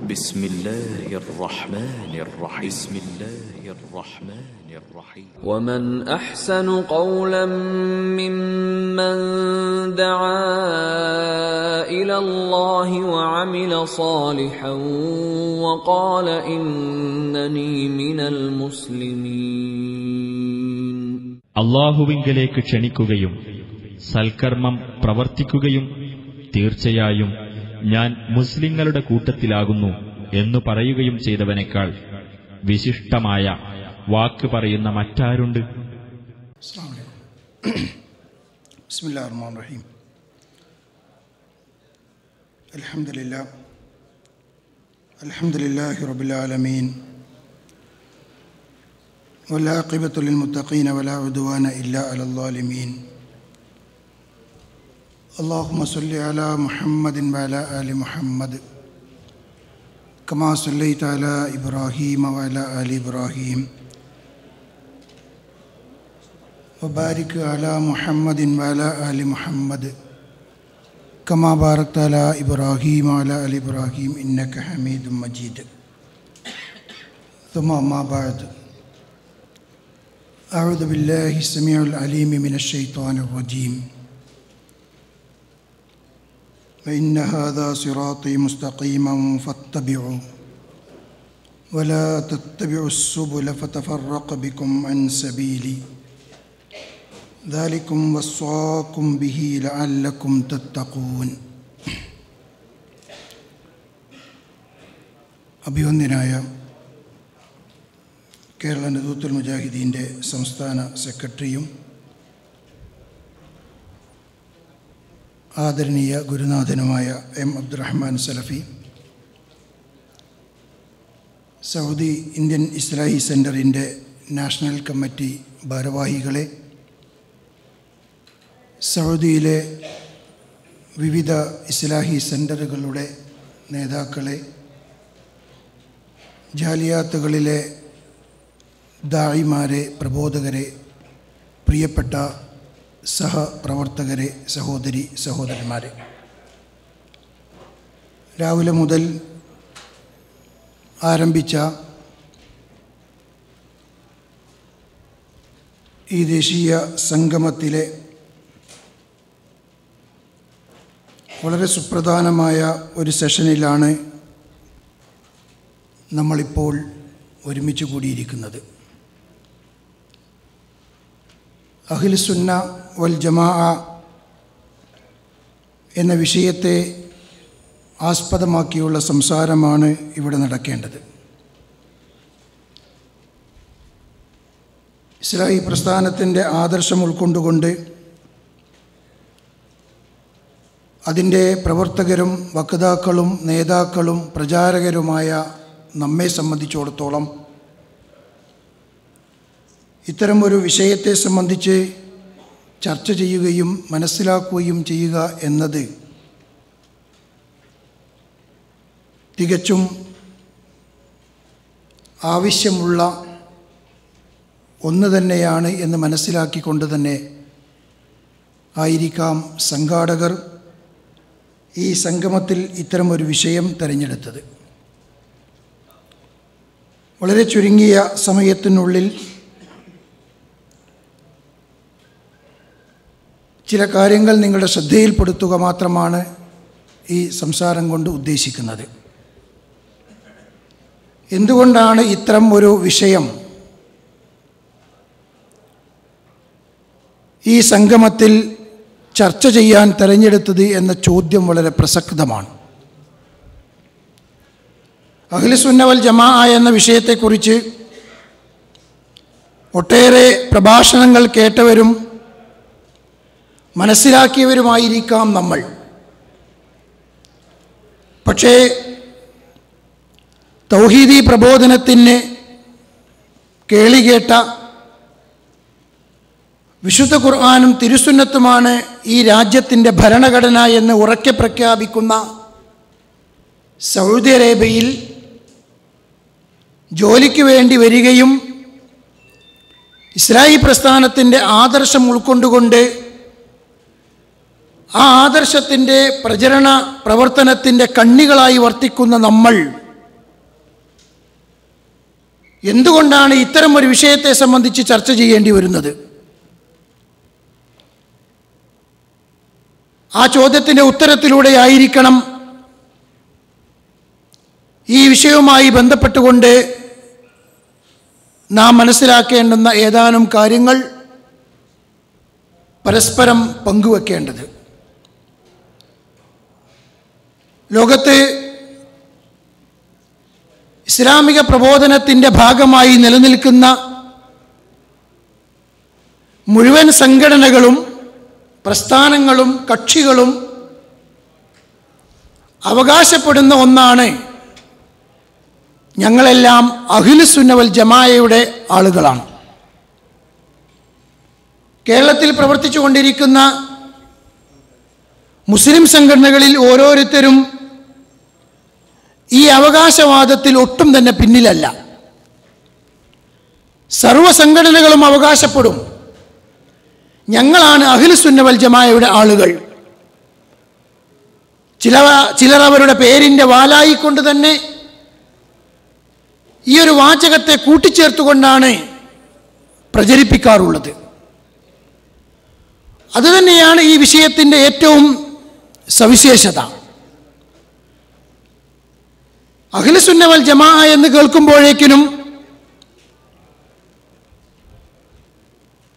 بسم الله الرحمن الرحيم بسم الله الرحمن الرحيم ومن أحسن قولا ممن دعا إلى الله وعمل صالحا وقال إنني من المسلمين. അല്ലാഹുവിങ്കലേക്ക് ക്ഷണിക്കുകയും സൽക്കർമ്മം പ്രവർത്തിക്കുകയും തീർച്ചയായും ഞാൻ മുസ്ലിങ്ങളുടെ കൂട്ടത്തിലാകുന്നു എന്നു പറയുകയും ചെയ്തവനേക്കാൾ വിശിഷ്ടമായ വാക്ക് പറയുന്ന മറ്റാരുണ്ട്? ബിസ്മില്ലാഹിർ റഹ്മാനിർ റഹീം. അൽഹംദുലില്ലാഹി റബ്ബിൽ ആലമീൻ വൽ ആഖിബത്തു ലിൽ മുത്തഖീന വലാ ഉദ്വാന ഇല്ലാ അലൽ ളാലിമീൻ. اللهم صل على محمد وعلى آل محمد كما صليت على إبراهيم وعلى آل إبراهيم وبارك على محمد وعلى آل محمد كما باركت على إبراهيم وعلى آل إبراهيم إنك حميد مجيد. ثم أما بعد، أعوذ بالله السميع العليم من الشيطان الرجيم. وإن هذا صراطي مستقيما فاتبعوا ولا تتبعوا السبل فتفرق بكم عن سبيلي ذلكم وصاكم به لعلكم تتقون. അഭിവന്ദ്യനായ കേരള നദൂത്തുൽ മുജാഹിദീൻ്റെ സംസ്ഥാന സെക്രട്ടറിയും ആദരണീയ ഗുരുനാഥനുമായ എം അബ്ദുറഹ്മാൻ സലഫി, സൗദി ഇന്ത്യൻ ഇസ്ലാഹി സെൻ്ററിൻ്റെ നാഷണൽ കമ്മിറ്റി ഭാരവാഹികളെ, സൗദിയിലെ വിവിധ ഇസ്ലാഹി സെൻ്ററുകളുടെ നേതാക്കളെ, ജാലിയാത്തുകളിലെ ദായിമാരെ, പ്രബോധകരെ, പ്രിയപ്പെട്ട സഹപ്രവർത്തകരെ, സഹോദരി സഹോദരന്മാരെ, രാവിലെ മുതൽ ആരംഭിച്ച ഈ ദേശീയ സംഗമത്തിലെ വളരെ സുപ്രധാനമായ ഒരു സെഷനിലാണ് നമ്മളിപ്പോൾ ഒരുമിച്ച് കൂടിയിരിക്കുന്നത്. അഹ്ലുസുന്ന വൽ ജമാഅ എന്ന വിഷയത്തെ ആസ്പദമാക്കിയുള്ള സംസാരമാണ് ഇവിടെ നടക്കേണ്ടത്. ഇസ്ലാഹി പ്രസ്ഥാനത്തിൻ്റെ ആദർശം ഉൾക്കൊണ്ടുകൊണ്ട് അതിൻ്റെ പ്രവർത്തകരും വക്താക്കളും നേതാക്കളും പ്രചാരകരുമായ നമ്മെ സംബന്ധിച്ചിടത്തോളം ഇത്തരമൊരു വിഷയത്തെ സംബന്ധിച്ച് ചർച്ച ചെയ്യുകയും മനസ്സിലാക്കുകയും ചെയ്യുക എന്നത് തികച്ചും ആവശ്യമുള്ള ഒന്ന് തന്നെയാണ് എന്ന് മനസ്സിലാക്കിക്കൊണ്ട് തന്നെ ആയിരിക്കാം സംഘാടകർ ഈ സംഗമത്തിൽ ഇത്തരമൊരു വിഷയം തിരഞ്ഞെടുത്തത്. വളരെ ചുരുങ്ങിയ സമയത്തിനുള്ളിൽ ചില കാര്യങ്ങൾ നിങ്ങളുടെ ശ്രദ്ധയിൽപ്പെടുത്തുക മാത്രമാണ് ഈ സംസാരം കൊണ്ട് ഉദ്ദേശിക്കുന്നത്. എന്തുകൊണ്ടാണ് ഇത്തരം ഒരു വിഷയം ഈ സംഗമത്തിൽ ചർച്ച ചെയ്യാൻ തിരഞ്ഞെടുത്തത് എന്ന ചോദ്യം വളരെ പ്രസക്തമാണ്. അഹ്ലുസുന്ന വൽ ജമാഅ എന്ന വിഷയത്തെക്കുറിച്ച് ഒട്ടേറെ പ്രഭാഷണങ്ങൾ കേട്ടവരും മനസ്സിലാക്കിയവരുമായിരിക്കാം നമ്മൾ. പക്ഷേ തൗഹീദി പ്രബോധനത്തിന് കേളികേട്ട വിശുദ്ധ ഖുർആനും തിരുസുന്നത്തുമാണ് ഈ രാജ്യത്തിൻ്റെ ഭരണഘടന എന്ന് ഉറക്കെ പ്രഖ്യാപിക്കുന്ന സൗദി അറേബ്യയിൽ ജോലിക്ക് വേണ്ടി വരികയും ഇസ്ലാഹി പ്രസ്ഥാനത്തിൻ്റെ ആദർശം ഉൾക്കൊണ്ടുകൊണ്ട് ആ ആദർശത്തിൻ്റെ പ്രചരണ പ്രവർത്തനത്തിൻ്റെ കണ്ണികളായി വർത്തിക്കുന്ന നമ്മൾ എന്തുകൊണ്ടാണ് ഇത്തരം ഒരു വിഷയത്തെ സംബന്ധിച്ച് ചർച്ച ചെയ്യേണ്ടി വരുന്നത്? ആ ചോദ്യത്തിൻ്റെ ഉത്തരത്തിലൂടെ ആയിരിക്കണം ഈ വിഷയവുമായി ബന്ധപ്പെട്ടുകൊണ്ട് നാം മനസ്സിലാക്കേണ്ടുന്ന ഏതാനും കാര്യങ്ങൾ പരസ്പരം പങ്കുവെക്കേണ്ടത്. ലോകത്ത് ഇസ്ലാമിക പ്രബോധനത്തിൻ്റെ ഭാഗമായി നിലനിൽക്കുന്ന മുഴുവൻ സംഘടനകളും പ്രസ്ഥാനങ്ങളും കക്ഷികളും അവകാശപ്പെടുന്ന ഒന്നാണ്, ഞങ്ങളെല്ലാം അഹ്ലുസുന്ന വൽ ജമാഅയുടെ ആളുകളാണ്. കേരളത്തിൽ പ്രവർത്തിച്ചു കൊണ്ടിരിക്കുന്ന മുസ്ലിം സംഘടനകളിൽ ഓരോരുത്തരും ഈ അവകാശവാദത്തിൽ ഒട്ടും തന്നെ പിന്നിലല്ല. സർവ്വ സംഘടനകളും അവകാശപ്പെടും, ഞങ്ങളാണ് അഹ്ലുസുന്ന വൽ ജമാഅയുടെ ആളുകൾ. ചിലർ അവരുടെ പേരിൻ്റെ വാലായിക്കൊണ്ട് തന്നെ ഈ ഒരു വാചകത്തെ കൂട്ടിച്ചേർത്തുകൊണ്ടാണ് പ്രചരിപ്പിക്കാറുള്ളത്. അതുതന്നെയാണ് ഈ വിഷയത്തിൻ്റെ ഏറ്റവും സവിശേഷത. അഹ്ലുസുന്ന വൽ ജമാഅ എന്ന് കേൾക്കുമ്പോഴേക്കിനും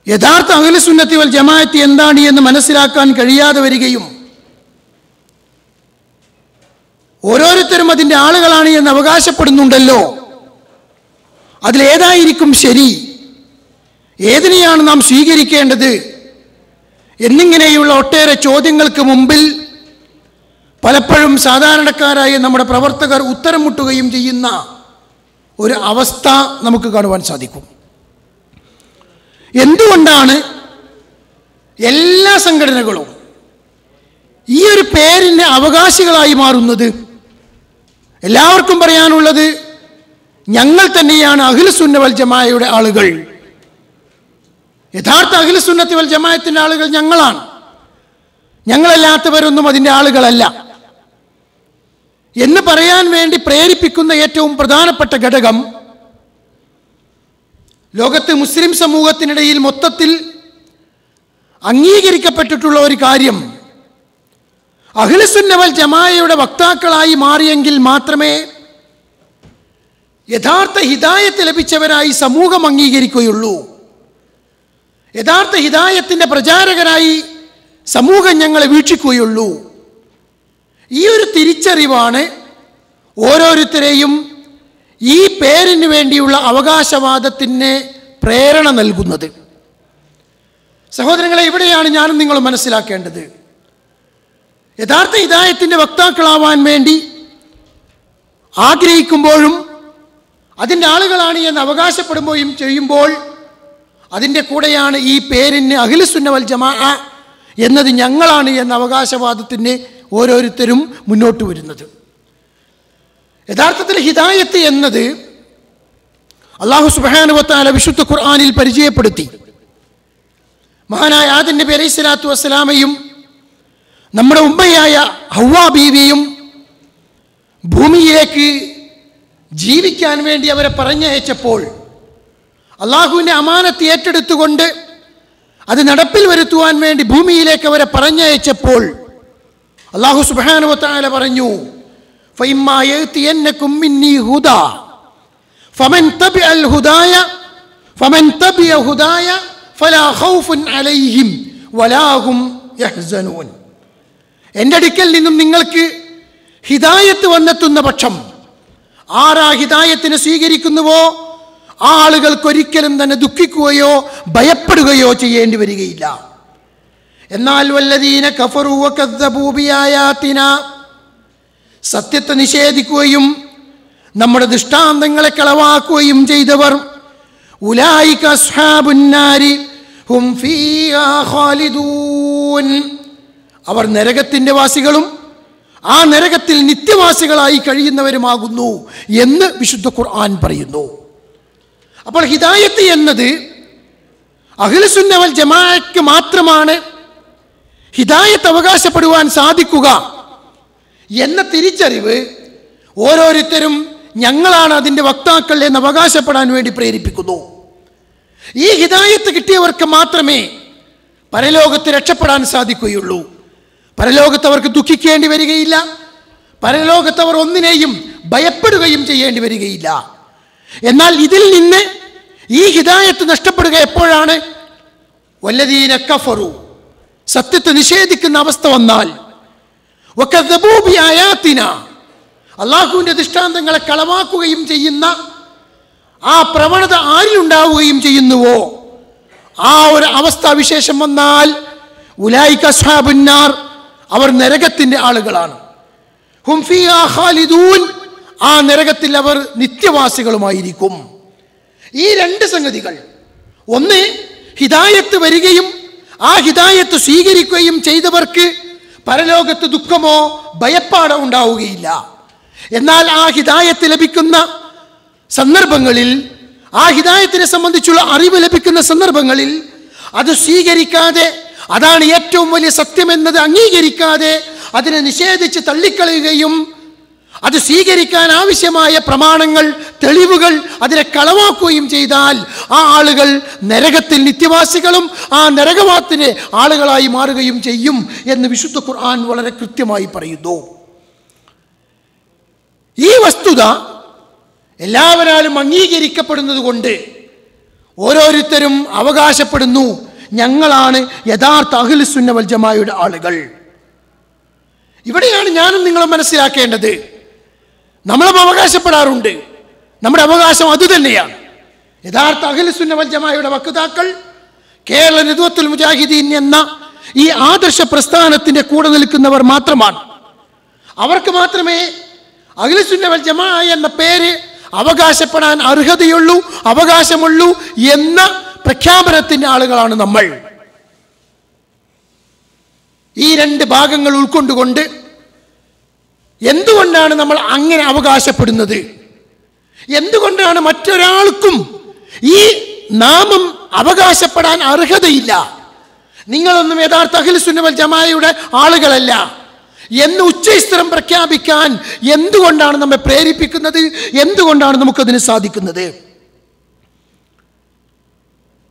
യഥാർത്ഥ അഹ്ലുസുന്നത്തി വൽ ജമാഅത്ത് എന്താണ് എന്ന് മനസ്സിലാക്കാൻ കഴിയാതെ വരികയും ഓരോരുത്തരും അതിൻ്റെ ആളുകളാണ് എന്ന് അവകാശപ്പെടുന്നുണ്ടല്ലോ, അതിലേതായിരിക്കും ശരി, ഏതിനെയാണ് നാം സ്വീകരിക്കേണ്ടത് എന്നിങ്ങനെയുള്ള ഒട്ടേറെ ചോദ്യങ്ങൾക്ക് മുമ്പിൽ പലപ്പോഴും സാധാരണക്കാരായ നമ്മുടെ പ്രവർത്തകർ ഉത്തരം മുട്ടുകയും ചെയ്യുന്ന ഒരു അവസ്ഥ നമുക്ക് കാണുവാൻ സാധിക്കും. എന്തുകൊണ്ടാണ് എല്ലാ സംഘടനകളും ഈ ഒരു പേരിൻ്റെ അവകാശികളായി മാറുന്നത്? എല്ലാവർക്കും പറയാനുള്ളത്, ഞങ്ങൾ തന്നെയാണ് അഹ്ലുസുന്ന വൽ ജമാഅയുടെ ആളുകൾ. യഥാർത്ഥ അഹ്ലുസുന്നത്തി വൽ ജമാഅത്തിൻ്റെ ആളുകൾ ഞങ്ങളാണ്, ഞങ്ങളല്ലാത്തവരൊന്നും അതിൻ്റെ ആളുകളല്ല എന്ന് പറയാൻ വേണ്ടി പ്രേരിപ്പിക്കുന്ന ഏറ്റവും പ്രധാനപ്പെട്ട ഘടകം, ലോകത്ത് മുസ്ലിം സമൂഹത്തിനിടയിൽ മൊത്തത്തിൽ അംഗീകരിക്കപ്പെട്ടിട്ടുള്ള ഒരു കാര്യം, അഹ്ലുസുന്ന വൽ ജമാഅയുടെ വക്താക്കളായി മാറിയെങ്കിൽ മാത്രമേ യഥാർത്ഥ ഹിദായത്ത് ലഭിച്ചവരായി സമൂഹം അംഗീകരിക്കുകയുള്ളൂ, യഥാർത്ഥ ഹിദായത്തിൻ്റെ പ്രചാരകരായി സമൂഹം ഞങ്ങളെ വീക്ഷിക്കുകയുള്ളൂ. ഈ ഒരു തിരിച്ചറിവാണ് ഓരോരുത്തരെയും ഈ പേരിന് വേണ്ടിയുള്ള അവകാശവാദത്തിന് പ്രേരണ നൽകുന്നത്. സഹോദരങ്ങളെ, ഇവിടെയാണ് ഞാനും നിങ്ങളും മനസ്സിലാക്കേണ്ടത്. യഥാർത്ഥ ഹിദായത്തിൻ്റെ വക്താക്കളാവാൻ വേണ്ടി ആഗ്രഹിക്കുമ്പോഴും അതിൻ്റെ ആളുകളാണ് എന്ന് അവകാശപ്പെടുമ്പോഴും ചെയ്യുമ്പോൾ അതിൻ്റെ കൂടെയാണ് ഈ പേരിന് അഹ്ലുസുന്ന വൽ ജമാഅ എന്നത് ഞങ്ങളാണ് എന്ന അവകാശവാദത്തിന് ഓരോരുത്തരും മുന്നോട്ട് വരുന്നത്. യഥാർത്ഥത്തിൽ ഹിദായത്ത് എന്നത് അല്ലാഹു സുബ്ഹാനഹു വ തആല വിശുദ്ധ ഖുർആനിൽ പരിചയപ്പെടുത്തി. മഹാനായ ആദം നബി അലൈഹി സ്വലാത്തു വസ്സലാമയും നമ്മുടെ ഉമ്മയായ ഹവ്വാ ബീവിയും ഭൂമിയിലേക്ക് ജീവിക്കാൻ വേണ്ടി അവരെ പറഞ്ഞയച്ചപ്പോൾ, അള്ളാഹുവിൻ്റെ അമാനത്ത് ഏറ്റെടുത്തുകൊണ്ട് അത് നടപ്പിൽ വരുത്തുവാൻ വേണ്ടി ഭൂമിയിലേക്ക് അവരെ പറഞ്ഞയച്ചപ്പോൾ അല്ലാഹു സുബ്ഹാനഹു വ തആല പറഞ്ഞു, ഫഇമ്മാ യഅതിയന്നകും മിന്നീ ഹുദാ ഫമൻ തബിഅ ഹുദായ ഫലാ ഖൗഫുൻ അലൈഹിം വലാ ഹും യഹ്സനൂൻ. എൻ്റെ അടുക്കൽ നിന്നും നിങ്ങൾക്ക് ഹിദായത്ത് വന്നെത്തുന്ന പക്ഷം ആരാ ഹിദായത്തിനെ സ്വീകരിക്കുന്നുവോ ആ ആളുകൾക്കൊരിക്കലും തന്നെ ദുഃഖിക്കുകയോ ഭയപ്പെടുകയോ ചെയ്യേണ്ടി വരികയില്ല. എന്നാൽ വല്ലദീന കഫറൂ വകദ്ദബൂ ബിആയാതിനാ, സത്യത്തെ നിഷേധിക്കുകയും നമ്മുടെ ദൃഷ്ടാന്തങ്ങളെ കളവാക്കുകയും ചെയ്തവർ, ഉലൈക അസ്ഹാബുൻ നാരി ഹും ഫീഹാ ഖാലിദൂൻ, അവർ നരകത്തിൻ്റെ വാസികളും ആ നരകത്തിൽ നിത്യവാസികളായി കഴിയുന്നവരുമാകുന്നു എന്ന് വിശുദ്ധ ഖുർആൻ പറയുന്നു. അപ്പോൾ ഹിദായത്ത് എന്നത് അഹ്ലുസുന്ന വൽ ജമാഅക്ക് മാത്രമാണ് ഹിദായത്ത് അവകാശപ്പെടുവാൻ സാധിക്കുക എന്ന തിരിച്ചറിവ് ഓരോരുത്തരും ഞങ്ങളാണ് അതിൻ്റെ വക്താക്കൾ എന്ന് അവകാശപ്പെടാൻ വേണ്ടി പ്രേരിപ്പിക്കുന്നു. ഈ ഹിദായത്ത് കിട്ടിയവർക്ക് മാത്രമേ പരലോകത്ത് രക്ഷപ്പെടാൻ സാധിക്കുകയുള്ളൂ. പരലോകത്ത് അവർക്ക് ദുഃഖിക്കേണ്ടി വരികയില്ല. പരലോകത്ത് അവർ ഒന്നിനെയും ഭയപ്പെടുകയും ചെയ്യേണ്ടി വരികയില്ല. എന്നാൽ ഇതിൽ നിന്ന് ഈ ഹിദായത്ത് നഷ്ടപ്പെടുക എപ്പോഴാണ്? വല്ലദീന കഫറു, സത്യത്തെ നിഷേധിക്കുന്ന അവസ്ഥ വന്നാൽ, വകദ്ദബൂ ബിആയാതിന, അല്ലാഹുവിൻ്റെ ദൃഷ്ടാന്തങ്ങളെ കളവാക്കുകയും ചെയ്യുന്ന ആ പ്രവണത ആരിലുണ്ടാവുകയും ചെയ്യുന്നുവോ, ആ ഒരു അവസ്ഥാവിശേഷം വന്നാൽ ഉലൈക അസ്ഹാബുന്നാർ, അവർ നരകത്തിൻ്റെ ആളുകളാണ്. ഹും ഫീഹാ ഖാലിദൂൻ, ആ നരകത്തിൽ അവർ നിത്യവാസികളുമായിരിക്കും. ഈ രണ്ട് സംഗതികൾ, ഒന്ന് ഹിദായത്ത് വരികയും ആ ഹിദായത്ത് സ്വീകരിക്കുകയും ചെയ്തവർക്ക് പരലോകത്ത് ദുഃഖമോ ഭയപ്പാടോ ഉണ്ടാവുകയില്ല. എന്നാൽ ആ ഹിദായത്ത് ലഭിക്കുന്ന സന്ദർഭങ്ങളിൽ, ആ ഹിദായത്തിനെ സംബന്ധിച്ചുള്ള അറിവ് ലഭിക്കുന്ന സന്ദർഭങ്ങളിൽ അത് സ്വീകരിക്കാതെ, അതാണ് ഏറ്റവും വലിയ സത്യമെന്നത് അംഗീകരിക്കാതെ അതിനെ നിഷേധിച്ച് തള്ളിക്കളയുകയും അത് സ്വീകരിക്കാൻ ആവശ്യമായ പ്രമാണങ്ങൾ, തെളിവുകൾ അതിനെ കളവാക്കുകയും ചെയ്താൽ ആ ആളുകൾ നരകത്തിൽ നിത്യവാസികളും ആ നരകവാത്തിന് ആളുകളായി മാറുകയും ചെയ്യും എന്ന് വിശുദ്ധ ഖുർആൻ വളരെ കൃത്യമായി പറയുന്നു. ഈ വസ്തുത എല്ലാവരാലും അംഗീകരിക്കപ്പെടുന്നത് കൊണ്ട് ഓരോരുത്തരും അവകാശപ്പെടുന്നു, ഞങ്ങളാണ് യഥാർത്ഥ അഹ്ലുസ് സുന്ന വൽ ജമാഅയുടെ ആളുകൾ. ഇവിടെയാണ് ഞാനും നിങ്ങളും മനസ്സിലാക്കേണ്ടത്. നമ്മളും അവകാശപ്പെടാറുണ്ട്, നമ്മുടെ അവകാശം അതുതന്നെയാണ്. യഥാർത്ഥ അഹ്ലുസ് സുന്ന വൽ ജമാഅയുടെ വക്താക്കൾ കേരള നദ്വത്തുൽ മുജാഹിദീൻ എന്ന ഈ ആദർശ പ്രസ്ഥാനത്തിന്റെ കൂടെ നിൽക്കുന്നവർ മാത്രമാണ്. അവർക്ക് മാത്രമേ അഹ്ലുസ് സുന്ന വൽ ജമാഅ എന്ന പേര് അവകാശപ്പെടാൻ അർഹതയുള്ളൂ, അവകാശമുള്ളൂ എന്ന പ്രഖ്യാപനത്തിന്റെ ആളുകളാണ് നമ്മൾ. ഈ രണ്ട് ഭാഗങ്ങൾ ഉൾക്കൊണ്ടുകൊണ്ട് എന്തുകൊണ്ടാണ് നമ്മൾ അങ്ങനെ അവകാശപ്പെടുന്നത്? എന്തുകൊണ്ടാണ് മറ്റൊരാൾക്കും ഈ നാമം അവകാശപ്പെടാൻ അർഹതയില്ല, നിങ്ങളൊന്നും യഥാർത്ഥ അഹ്ലുസ് സുന്ന വൽ ജമാഅയുടെ ആളുകളല്ല എന്ന് ഉച്ചസ്ഥിരം പ്രഖ്യാപിക്കാൻ എന്തുകൊണ്ടാണ് നമ്മെ പ്രേരിപ്പിക്കുന്നത്? എന്തുകൊണ്ടാണ് നമുക്കതിന് സാധിക്കുന്നത്?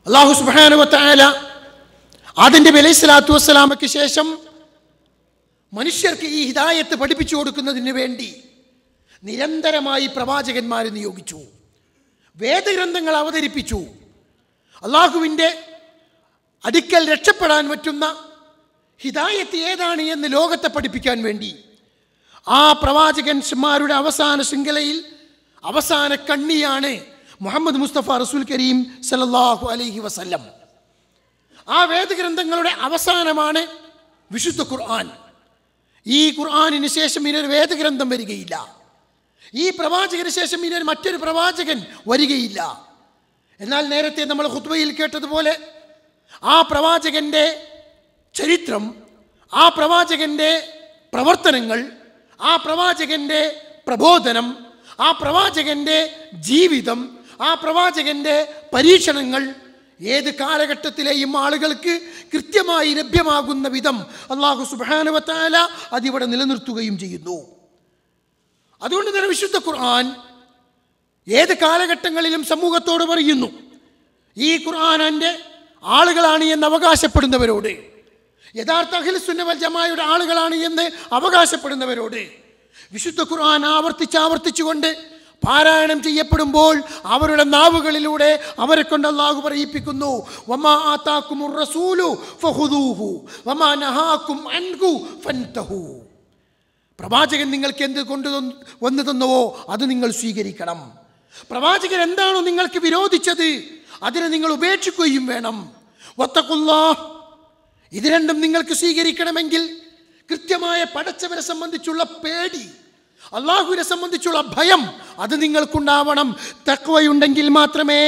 അല്ലാഹു സുബ്ഹാനഹു വ തആല ആദം നബി അലൈഹി സ്വലാത്തു വസ്സലാമയ്ക്ക് ശേഷം മനുഷ്യർക്ക് ഈ ഹിദായത്ത് പഠിപ്പിച്ചു കൊടുക്കുന്നതിന് വേണ്ടി നിരന്തരമായി പ്രവാചകന്മാരെ നിയോഗിച്ചു, വേദഗ്രന്ഥങ്ങൾ അവതരിപ്പിച്ചു. അള്ളാഹുവിൻ്റെ അടുക്കൽ രക്ഷപ്പെടാൻ പറ്റുന്ന ഹിദായത്ത് ഏതാണ് എന്ന് ലോകത്തെ പഠിപ്പിക്കാൻ വേണ്ടി ആ പ്രവാചകന്മാരുടെ അവസാന ശൃംഖലയിൽ അവസാന കണ്ണിയാണ് മുഹമ്മദ് മുസ്തഫ റസൂൽ കരീം സല്ലല്ലാഹു അലൈഹി വസല്ലം. ആ വേദഗ്രന്ഥങ്ങളുടെ അവസാനമാണ് വിശുദ്ധ ഖുർആൻ. ഈ ഖുർആനിന് ശേഷം ഇനിയൊരു വേദഗ്രന്ഥം വരികയില്ല. ഈ പ്രവാചകന് ശേഷം ഇനി മറ്റൊരു പ്രവാചകൻ വരികയില്ല. എന്നാൽ നേരത്തെ നമ്മൾ ഖുത്ബയിൽ കേട്ടതുപോലെ ആ പ്രവാചകന്റെ ചരിത്രം, ആ പ്രവാചകന്റെ പ്രവർത്തനങ്ങൾ, ആ പ്രവാചകന്റെ പ്രബോധനം, ആ പ്രവാചകന്റെ ജീവിതം, ആ പ്രവാചകന്റെ പരീക്ഷണങ്ങൾ ഏത് കാലഘട്ടത്തിലെയും ആളുകൾക്ക് കൃത്യമായി ലഭ്യമാകുന്ന വിധം അല്ലാഹു സുബ്ഹാനഹു വ തആല അതിവിടെ നിലനിർത്തുകയും ചെയ്യുന്നു. അതുകൊണ്ട് തന്നെ വിശുദ്ധ ഖുർആൻ ഏത് കാലഘട്ടങ്ങളിലും സമൂഹത്തോട് പറയുന്നു, ഈ ഖുർആനിൻ്റെ ആളുകളാണ് എന്ന് അവകാശപ്പെടുന്നവരോട്, യഥാർത്ഥ അഹ്ലുസ് സുന്ന വൽ ജമാഅയുടെ ആളുകളാണ് എന്ന് അവകാശപ്പെടുന്നവരോട് വിശുദ്ധ ഖുർആൻ ആവർത്തിച്ചുകൊണ്ട് പാരായണം ചെയ്യപ്പെടുമ്പോൾ അവരുടെ നാവുകളിലൂടെ അവരെ കൊണ്ട് അല്ലാഹു പറയിപ്പിക്കുന്നു, വമാ ആതാകുമുർ റസൂലു ഫഖുദൂഹു വമാ നഹാകും അൻഹു ഫൻതഹു. പ്രവാചകൻ നിങ്ങൾക്ക് എന്ത് കൊണ്ടുവന്നു തന്നുവോ അത് നിങ്ങൾ സ്വീകരിക്കണം. പ്രവാചകൻ എന്താണോ നിങ്ങൾക്ക് വിരോധിച്ചത് അതിനെ നിങ്ങൾ ഉപേക്ഷിക്കുകയും വേണം. വത്തഖുല്ലാഹ്, ഇത് രണ്ടും നിങ്ങൾക്ക് സ്വീകരിക്കണമെങ്കിൽ കൃത്യമായ പടച്ചവരെ സംബന്ധിച്ചുള്ള പേടി, അള്ളാഹുവിനെ സംബന്ധിച്ചുള്ള ഭയം അത് നിങ്ങൾക്കുണ്ടാവണം. തഖ്വയുണ്ടെങ്കിൽ മാത്രമേ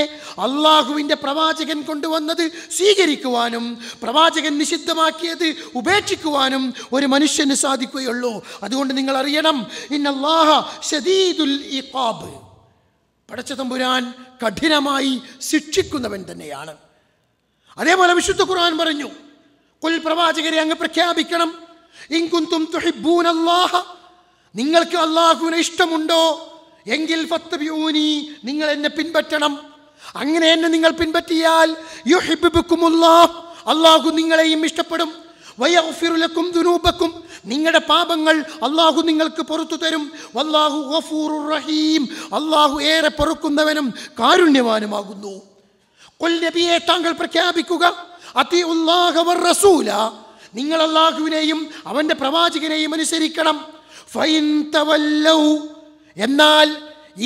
അള്ളാഹുവിൻ്റെ പ്രവാചകൻ കൊണ്ടുവന്നത് സ്വീകരിക്കുവാനും പ്രവാചകൻ നിഷിദ്ധമാക്കിയത് ഉപേക്ഷിക്കുവാനും ഒരു മനുഷ്യന് സാധിക്കുകയുള്ളൂ. അതുകൊണ്ട് നിങ്ങൾ അറിയണം, ഇന്നല്ലാഹ ശദീദുൽ ഇഖാബ്, പടച്ച തമ്പുരാൻ കഠിനമായി ശിക്ഷിക്കുന്നവൻ തന്നെയാണ്. അതേപോലെ വിശുദ്ധ ഖുർആൻ പറഞ്ഞു, ഖുൽ, പ്രവാചകരെ അങ്ങ് പ്രഖ്യാപിക്കണം, ഇൻ കുന്തും തുഹിബ്ബൂനല്ലാഹ, നിങ്ങൾക്ക് അല്ലാഹുവിനെ ഇഷ്ടമുണ്ടോ എങ്കിൽ ഫത്തബിഊനി, നിങ്ങൾ എന്നെ പിൻപറ്റണം. അങ്ങനെ എന്നെ നിങ്ങൾ പിൻപറ്റിയാൽ യുഹിബ്ബുക്കുമുല്ലാഹ്, അല്ലാഹു നിങ്ങളെയും ഇഷ്ടപ്പെടും. വയഗ്ഫിറു ലക്കും ദുനൂബക്കും, നിങ്ങളുടെ പാപങ്ങൾ അല്ലാഹു നിങ്ങൾക്ക് പുറത്തു തരും. വല്ലാഹു ഗഫൂറുർ റഹീം, അല്ലാഹു ഏറെ പൊറുക്കുന്നവനും കാരുണ്യവാനുമാകുന്നു. ഖുൽ നബിയെ, താങ്കൾ പ്രഖ്യാപിക്കുക, അത്തിഉല്ലാഹ വറസൂല, നിങ്ങൾ അല്ലാഹുവിനെയും അവന്റെ പ്രവാചകനെയും അനുസരിക്കണം. ഫൈൻ തവല്ലൗ, എന്നാൽ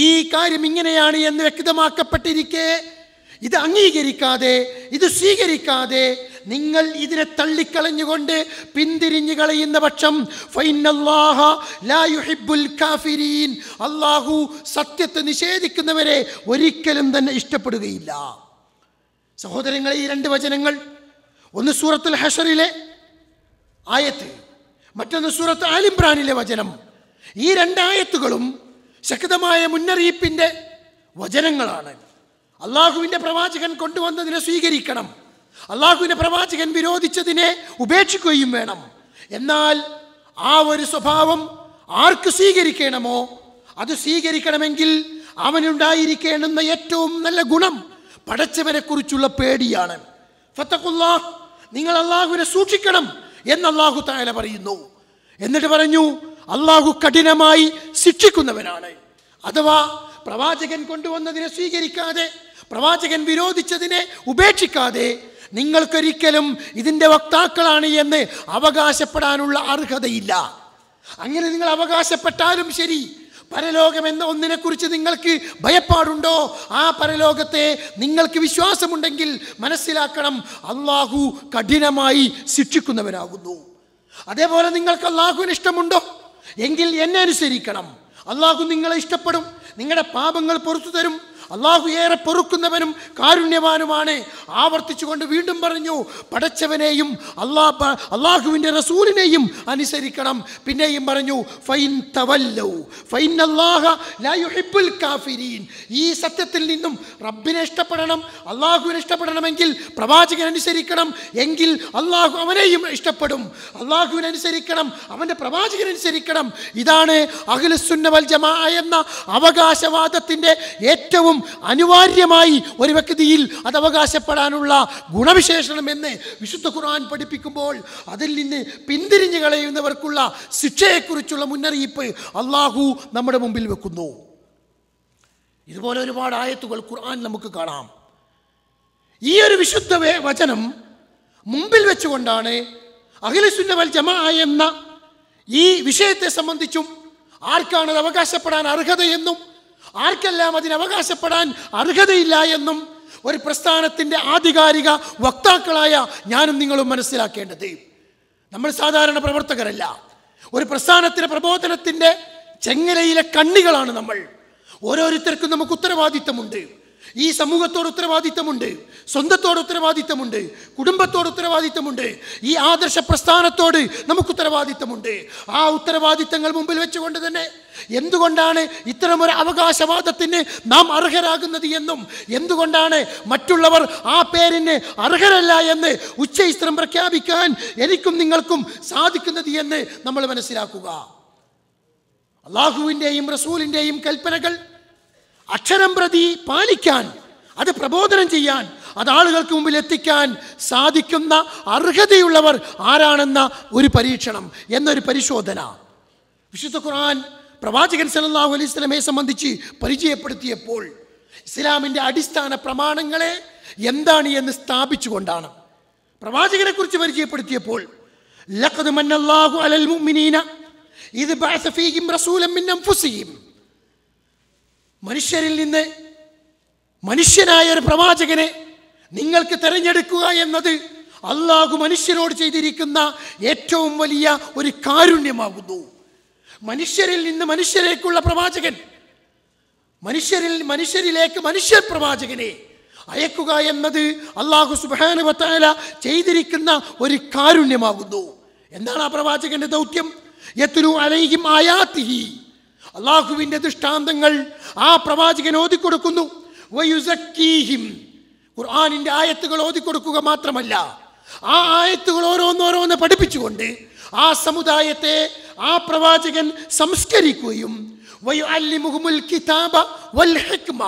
ഈ കാര്യം ഇങ്ങനെയാണ് എന്ന് വ്യക്തമാക്കപ്പെട്ടിരിക്കെ ഇത് അംഗീകരിക്കാതെ, ഇത് സ്വീകരിക്കാതെ നിങ്ങൾ ഇതിനെ തള്ളിക്കളഞ്ഞുകൊണ്ട് പിന്തിരിഞ്ഞു കളയുന്ന പക്ഷം ഫൈനല്ലാഹ ലാ യുഹിബ്ബുൽ കാഫിരീൻ, അല്ലാഹു സത്യത്തെ നിഷേധിക്കുന്നവരെ ഒരിക്കലും തന്നെ ഇഷ്ടപ്പെടുകയില്ല. സഹോദരങ്ങളെ, ഈ രണ്ട് വചനങ്ങൾ, ഒന്ന് സൂറത്തുൽ ഹശറിലെ ആയത്ത്, മറ്റൊന്ന് സൂറത്ത് ആൽ ഇംറാനിലെ വചനം, ഈ രണ്ടായത്തുകളും ശക്തമായ മുന്നറിയിപ്പിന്റെ വചനങ്ങളാണ്. അള്ളാഹുവിന്റെ പ്രവാചകൻ കൊണ്ടുവന്നതിനെ സ്വീകരിക്കണം, അള്ളാഹുവിന്റെ പ്രവാചകൻ വിരോധിച്ചതിനെ ഉപേക്ഷിക്കുകയും വേണം. എന്നാൽ ആ ഒരു സ്വഭാവം ആർക്ക് സ്വീകരിക്കണമോ അത് സ്വീകരിക്കണമെങ്കിൽ അവനുണ്ടായിരിക്കേണ്ടുന്ന ഏറ്റവും നല്ല ഗുണം പടച്ചവനെ കുറിച്ചുള്ള പേടിയാണ്. ഫത്തഖുല്ലാഹ്, നിങ്ങൾ അള്ളാഹുവിനെ സൂക്ഷിക്കണം എന്ന് അള്ളാഹു തആല പറയുന്നു. എന്നിട്ട് പറഞ്ഞു, അള്ളാഹു കഠിനമായി ശിക്ഷിക്കുന്നവനാണ്. അഥവാ പ്രവാചകൻ കൊണ്ടുവന്നതിനെ സ്വീകരിക്കാതെ, പ്രവാചകൻ വിരോധിച്ചതിനെ ഉപേക്ഷിക്കാതെ നിങ്ങൾക്കൊരിക്കലും ഇതിൻ്റെ വക്താക്കളാണ് എന്ന് അവകാശപ്പെടാനുള്ള അർഹതയില്ല. അങ്ങനെ നിങ്ങൾ അവകാശപ്പെട്ടാലും ശരി, പരലോകം എന്ന ഒന്നിനെ കുറിച്ച് നിങ്ങൾക്ക് ഭയപ്പാടുണ്ടോ, ആ പരലോകത്തെ നിങ്ങൾക്ക് വിശ്വാസമുണ്ടെങ്കിൽ മനസ്സിലാക്കണം, അള്ളാഹു കഠിനമായി ശിക്ഷിക്കുന്നവനാകുന്നു. അതേപോലെ നിങ്ങൾക്ക് അള്ളാഹുവിന് ഇഷ്ടമുണ്ടോ എങ്കിൽ എന്നെ അനുസരിക്കണം, അള്ളാഹു നിങ്ങളെ ഇഷ്ടപ്പെടും, നിങ്ങളുടെ പാപങ്ങൾ പുറത്തു തരും. അള്ളാഹു ഏറെ പൊറുക്കുന്നവനും കാരുണ്യവാനുമാണ്. ആവർത്തിച്ചുകൊണ്ട് വീണ്ടും പറഞ്ഞു, പടച്ചവനെയും അള്ളാഹുവിൻ്റെ റസൂലിനെയും അനുസരിക്കണം. പിന്നെയും പറഞ്ഞു, ഫൈൻ തവല്ലൗ ഫൈനല്ലാഹ ലാ യുഹിബ്ബുൽ കാഫിരീൻ. ഈ സത്യത്തിൽ നിന്നും റബ്ബിനെ ഇഷ്ടപ്പെടണം, അള്ളാഹുവിനെ ഇഷ്ടപ്പെടണമെങ്കിൽ പ്രവാചകൻ അനുസരിക്കണം, എങ്കിൽ അള്ളാഹു അവനെയും ഇഷ്ടപ്പെടും. അള്ളാഹുവിനെ അനുസരിക്കണം, അവൻ്റെ പ്രവാചകൻ അനുസരിക്കണം. ഇതാണ് അഹ്ലുസുന്ന വൽ ജമാഅ എന്ന അവകാശവാദത്തിൻ്റെ ഏറ്റവും അനിവാര്യമായി ഒരു വ്യക്തിയിൽ അത് അവകാശപ്പെടാനുള്ള ഗുണവിശേഷണം എന്ന് വിശുദ്ധ ഖുർആൻ പഠിപ്പിക്കുമ്പോൾ അതിൽ നിന്ന് പിന്തിരിഞ്ഞു കളയുന്നവർക്കുള്ള ശിക്ഷയെക്കുറിച്ചുള്ള മുന്നറിയിപ്പ് അള്ളാഹു നമ്മുടെ മുമ്പിൽ വെക്കുന്നു. ഇതുപോലെ ഒരുപാട് ആയത്തുകൾ ഖുർആൻ നമുക്ക് കാണാം. ഈ ഒരു വിശുദ്ധ വചനം മുമ്പിൽ വെച്ചുകൊണ്ടാണ് അഹ്ലുസുന്ന വൽ ജമാഅ എന്ന ഈ വിഷയത്തെ സംബന്ധിച്ചും ആർക്കാണ് അത് അവകാശപ്പെടാൻ അർഹതയെന്നും ആർക്കെല്ലാം അതിന് അവകാശപ്പെടാൻ അർഹതയില്ല എന്നും ഒരു പ്രസ്ഥാനത്തിൻ്റെ ആധികാരിക വക്താക്കളായ ഞാനും നിങ്ങളും മനസ്സിലാക്കേണ്ടത്. നമ്മൾ സാധാരണ പ്രവർത്തകരല്ല, ഒരു പ്രസ്ഥാനത്തിൻ്റെ പ്രബോധനത്തിൻ്റെ ചെങ്ങലയിലെ കണ്ണികളാണ് നമ്മൾ. ഓരോരുത്തർക്കും നമുക്ക് ഉത്തരവാദിത്തമുണ്ട്. ഈ സമൂഹത്തോട് ഉത്തരവാദിത്തമുണ്ട്, സ്വന്തത്തോട് ഉത്തരവാദിത്തമുണ്ട്, കുടുംബത്തോട് ഉത്തരവാദിത്തമുണ്ട്, ഈ ആദർശ പ്രസ്ഥാനത്തോട് നമുക്ക് ഉത്തരവാദിത്തമുണ്ട്. ആ ഉത്തരവാദിത്തങ്ങൾ മുമ്പിൽ വെച്ചുകൊണ്ട് തന്നെ എന്തുകൊണ്ടാണ് ഇത്തരമൊരു അവകാശവാദത്തിന് നാം അർഹരാകുന്നത് എന്നും എന്തുകൊണ്ടാണ് മറ്റുള്ളവർ ആ പേരിന് അർഹരല്ല എന്ന് ഉച്ചൈസ്ത്രം പ്രഖ്യാപിക്കാൻ എനിക്കും നിങ്ങൾക്കും സാധിക്കുന്നത് എന്ന് നമ്മൾ മനസ്സിലാക്കുക. അള്ളാഹുവിൻ്റെയും റസൂലിൻ്റെയും കൽപ്പനകൾ അക്ഷരം പ്രതി പാലിക്കാൻ, അത് പ്രബോധനം ചെയ്യാൻ, അത് ആളുകൾക്ക് മുമ്പിൽ എത്തിക്കാൻ സാധിക്കുന്ന അർഹതയുള്ളവർ ആരാണെന്ന ഒരു പരീക്ഷണം, എന്നൊരു പരിശോധന വിശുദ്ധ ഖുർആൻ പ്രവാചകൻ സല്ലല്ലാഹു അലൈഹി വസല്ലമയെ സംബന്ധിച്ച് പരിചയപ്പെടുത്തിയപ്പോൾ ഇസ്ലാമിൻ്റെ അടിസ്ഥാന പ്രമാണങ്ങളെ എന്താണ് എന്ന് സ്ഥാപിച്ചുകൊണ്ടാണ്. പ്രവാചകനെ കുറിച്ച് പരിചയപ്പെടുത്തിയപ്പോൾ ലഖദ് മന്നല്ലാഹു അലൽ മുഅ്മിനീന ഇദ് ബഅസ ഫീഹിം റസൂലൻ മിൻ അൻഫുസിഹിം, മനുഷ്യരിൽ നിന്ന് മനുഷ്യനായ ഒരു പ്രവാചകനെ നിങ്ങൾക്ക് തിരഞ്ഞെടുക്കുക എന്നത് അള്ളാഹു മനുഷ്യരോട് ചെയ്തിരിക്കുന്ന ഏറ്റവും വലിയ ഒരു കാരുണ്യമാകുന്നു. മനുഷ്യരിൽ നിന്ന് മനുഷ്യരേക്കുള്ള പ്രവാചകൻ, മനുഷ്യരിലേക്ക് മനുഷ്യ പ്രവാചകനെ അയക്കുക എന്നത് അള്ളാഹു സുബ്ഹാനഹു വ തആല ചെയ്തിരിക്കുന്ന ഒരു കാരുണ്യമാകുന്നു. എന്താണ് ആ പ്രവാചകന്റെ ദൗത്യം? യത്ലു അലൈഹിം ആയാതിഹി, അള്ളാഹുവിൻ്റെ ദൃഷ്ടാന്തങ്ങൾ ആ പ്രവാചകൻ ഓതിക്കൊടുക്കുന്നു. വയുസക്കീഹിം, ഖുർആനിൻ്റെ ആയത്തുകൾ ഓതിക്കൊടുക്കുക മാത്രമല്ല, ആ ആയത്തുകൾ ഓരോന്നോരോന്ന് പഠിപ്പിച്ചുകൊണ്ട് ആ സമുദായത്തെ ആ പ്രവാചകൻ സംസ്കരിക്കുകയും വയുഅല്ലിമുഹുമുൽ കിതാബ വൽ ഹിക്മ.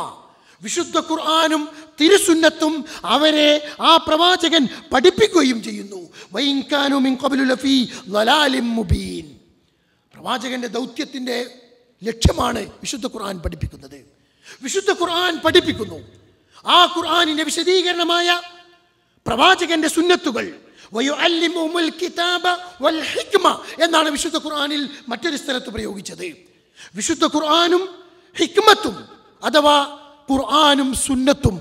വിശുദ്ധ ഖുർആനും തിരുസുന്നത്തും അവരെ ആ പ്രവാചകൻ പഠിപ്പിക്കുകയും ചെയ്യുന്നു. വഇൻ കാനൂ മിൻ ഖബ്ലു ലഫീ ളലാലിൻ മുബീൻ. പ്രവാചകന്റെ ദൗത്യത്തിന്റെ ലക്ഷ്യമാണ് വിശുദ്ധ ഖുർആൻ പഠിപ്പിക്കുന്നത്. വിശുദ്ധ ഖുർആൻ പഠിപ്പിക്കുന്നു. ആ ഖുർആനിന്റെ വിശദീകരണമായ പ്രവാചകന്റെ സുന്നത്തുകൾ വയുഅല്ലിമുഹുമുൽ കിതാബ വൽ ഹിക്മ എന്നാണ് വിശുദ്ധ ഖുർആനിൽ മറ്റൊരു സ്ഥലത്ത് പ്രയോഗിച്ചത്. വിശുദ്ധ ഖുർആനും ഹിക്മത്തും അഥവാ ഖുർആനും സുന്നത്തും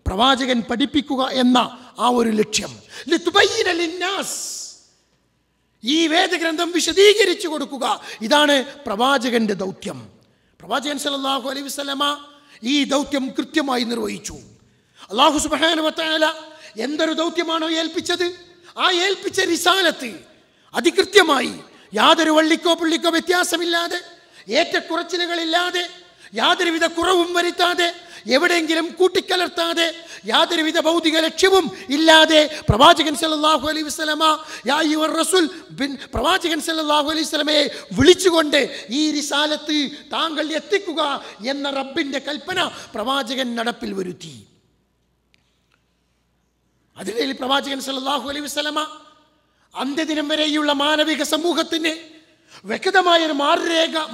പ്രവാചകൻ പഠിപ്പിക്കുക എന്ന ആ ഒരു ലക്ഷ്യം. ലിതുബയ്യിന ലിന്നാസ്, ഈ വേദഗ്രന്ഥം വിശദീകരിച്ചു കൊടുക്കുക, ഇതാണ് പ്രവാചകന്റെ ദൗത്യം. പ്രവാചകൻ സല്ലല്ലാഹു അലൈഹി വസല്ലമ ഈ ദൗത്യം കൃത്യമായി നിർവഹിച്ചു. അല്ലാഹു സുബ്ഹാനഹു വ തആല എന്തൊരു ദൗത്യമാണോ ഏൽപ്പിച്ചത്, ആ ഏൽപ്പിച്ച റിസാലത്ത് അതികൃത്യമായി യാതൊരു വള്ളിക്കോ പുള്ളിക്കോ വ്യത്യാസമില്ലാതെ, ഏറ്റക്കുറച്ചിലുകളില്ലാതെ, യാതൊരുവിധ കുറവും വരുത്താതെ, എവിടെയെങ്കിലും കൂട്ടിക്കലർത്താതെ, യാതൊരുവിധ ഭൗതിക ലക്ഷ്യവും ഇല്ലാതെ പ്രവാചകൻ സല്ലല്ലാഹു അലൈഹി വസല്ലമ യാ അയ്യുഹർ റസൂൽ പ്രവാചകൻ സല്ലല്ലാഹു അലൈഹി വസല്ലമയെ വിളിച്ചുകൊണ്ട് ഈ റിസാലത്ത് താങ്കൾ എത്തിക്കുക എന്ന റബ്ബിന്റെ കൽപ്പന പ്രവാചകൻ നടപ്പിൽ വരുത്തി. അതിനിടയിൽ പ്രവാചകൻ സല്ലല്ലാഹു അലൈഹി വസല്ലമ അന്ത്യദിനം വരെയുള്ള മാനവിക സമൂഹത്തിന് വ്യക്തമായൊരു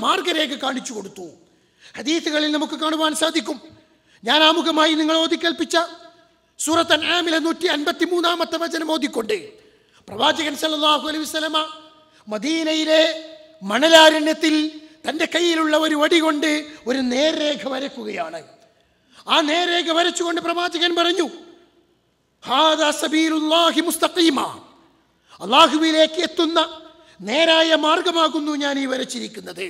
മാർഗരേഖ കാണിച്ചു കൊടുത്തു. ഹദീസുകളിൽ നമുക്ക് കാണുവാൻ സാധിക്കും. ഞാൻ ആമുഖമായി നിങ്ങൾ ഓതിക്കേൽപ്പിച്ച സൂറത്ത് അൻആമിലെ 153-ാമത്തെ വചനം ഓതിക്കൊണ്ട് പ്രവാചകൻ സല്ലല്ലാഹു അലൈഹി വസല്ലമ മദീനയിലെ മണലാരണ്യത്തിൽ തൻ്റെ കയ്യിലുള്ള ഒരു വടി കൊണ്ട് ഒരു നേർരേഖ വരക്കുകയാണ്. ആ നേർരേഖ വരച്ചുകൊണ്ട് പ്രവാചകൻ പറഞ്ഞു, ഹാദാ സബീലുല്ലാഹി മുസ്തഖീമ, അല്ലാഹുവിലേക്ക് എത്തുന്ന നേരായ മാർഗമാകുന്നു ഞാൻ ഈ വരച്ചിരിക്കുന്നത്.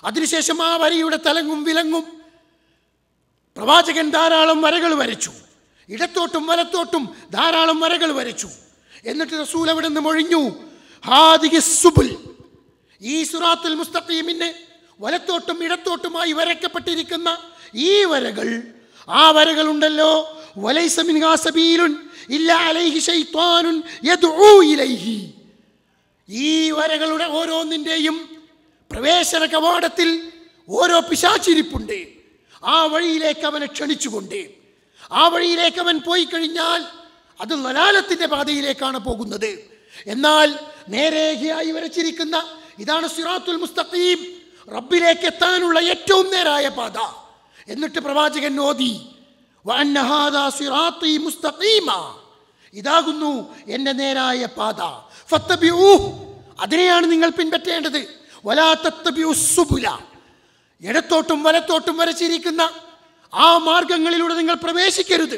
അതിനുശേഷം ആ വരയുടെ തലങ്ങും വിലങ്ങും പ്രവാചകൻ ധാരാളം വരകൾ വരച്ചു. ഇടത്തോട്ടും വലത്തോട്ടും ധാരാളം വരകൾ വരച്ചു. എന്നിട്ട് റസൂൽ അവിടെ നിന്ന് മൊഴിഞ്ഞു, ഹാദിഹി സുബുൽ, ഈ സിറാത്തുൽ മുസ്തഖീമിന് വലത്തോട്ടും ഇടത്തോട്ടുമായി വരയ്ക്കപ്പെട്ടിരിക്കുന്ന ഈ വരകൾ, ആ വരകളുണ്ടല്ലോ, വലൈസ മിൻഹാ സബീലുൻ ഇല്ലാ അലൈഹി ശൈത്വാനുൻ യദ്ഉ ഇലൈഹി, ഈ വരകളുടെ ഓരോന്നിൻ്റെയും പ്രവേശന കവാടത്തിൽ ഓരോ പിശാചിരിപ്പുണ്ട്. ആ വഴിയിലേക്ക് അവനെ ക്ഷണിച്ചുകൊണ്ട്, ആ വഴിയിലേക്ക് അവൻ പോയി കഴിഞ്ഞാൽ അത് ലലാലത്തിന്റെ പാതയിലേക്കാണ് പോകുന്നത്. എന്നാൽ നേരേഖയായി വരച്ചിരിക്കുന്ന ഇതാണ് സിറാത്തുൽ മുസ്തഖീം, റബ്ബിലേക്ക് എത്താനുള്ള ഏറ്റവും നേരായ പാത. എന്നിട്ട് പ്രവാചകൻ ഓതി, വഅന്ന ഹാദാ സിറാത്തി മുസ്തഖീമ, ഇതാകുന്നു എൻ്റെ നേരായ പാത, ഫത്തബിഊഹ്, അതിനെയാണ് നിങ്ങൾ പിൻപറ്റേണ്ടത്. വലാ തത്തബിഉസ് സുബുല, ഇടത്തോട്ടും വലത്തോട്ടും വരച്ചിരിക്കുന്ന ആ മാർഗങ്ങളിലൂടെ നിങ്ങൾ പ്രവേശിക്കരുത്.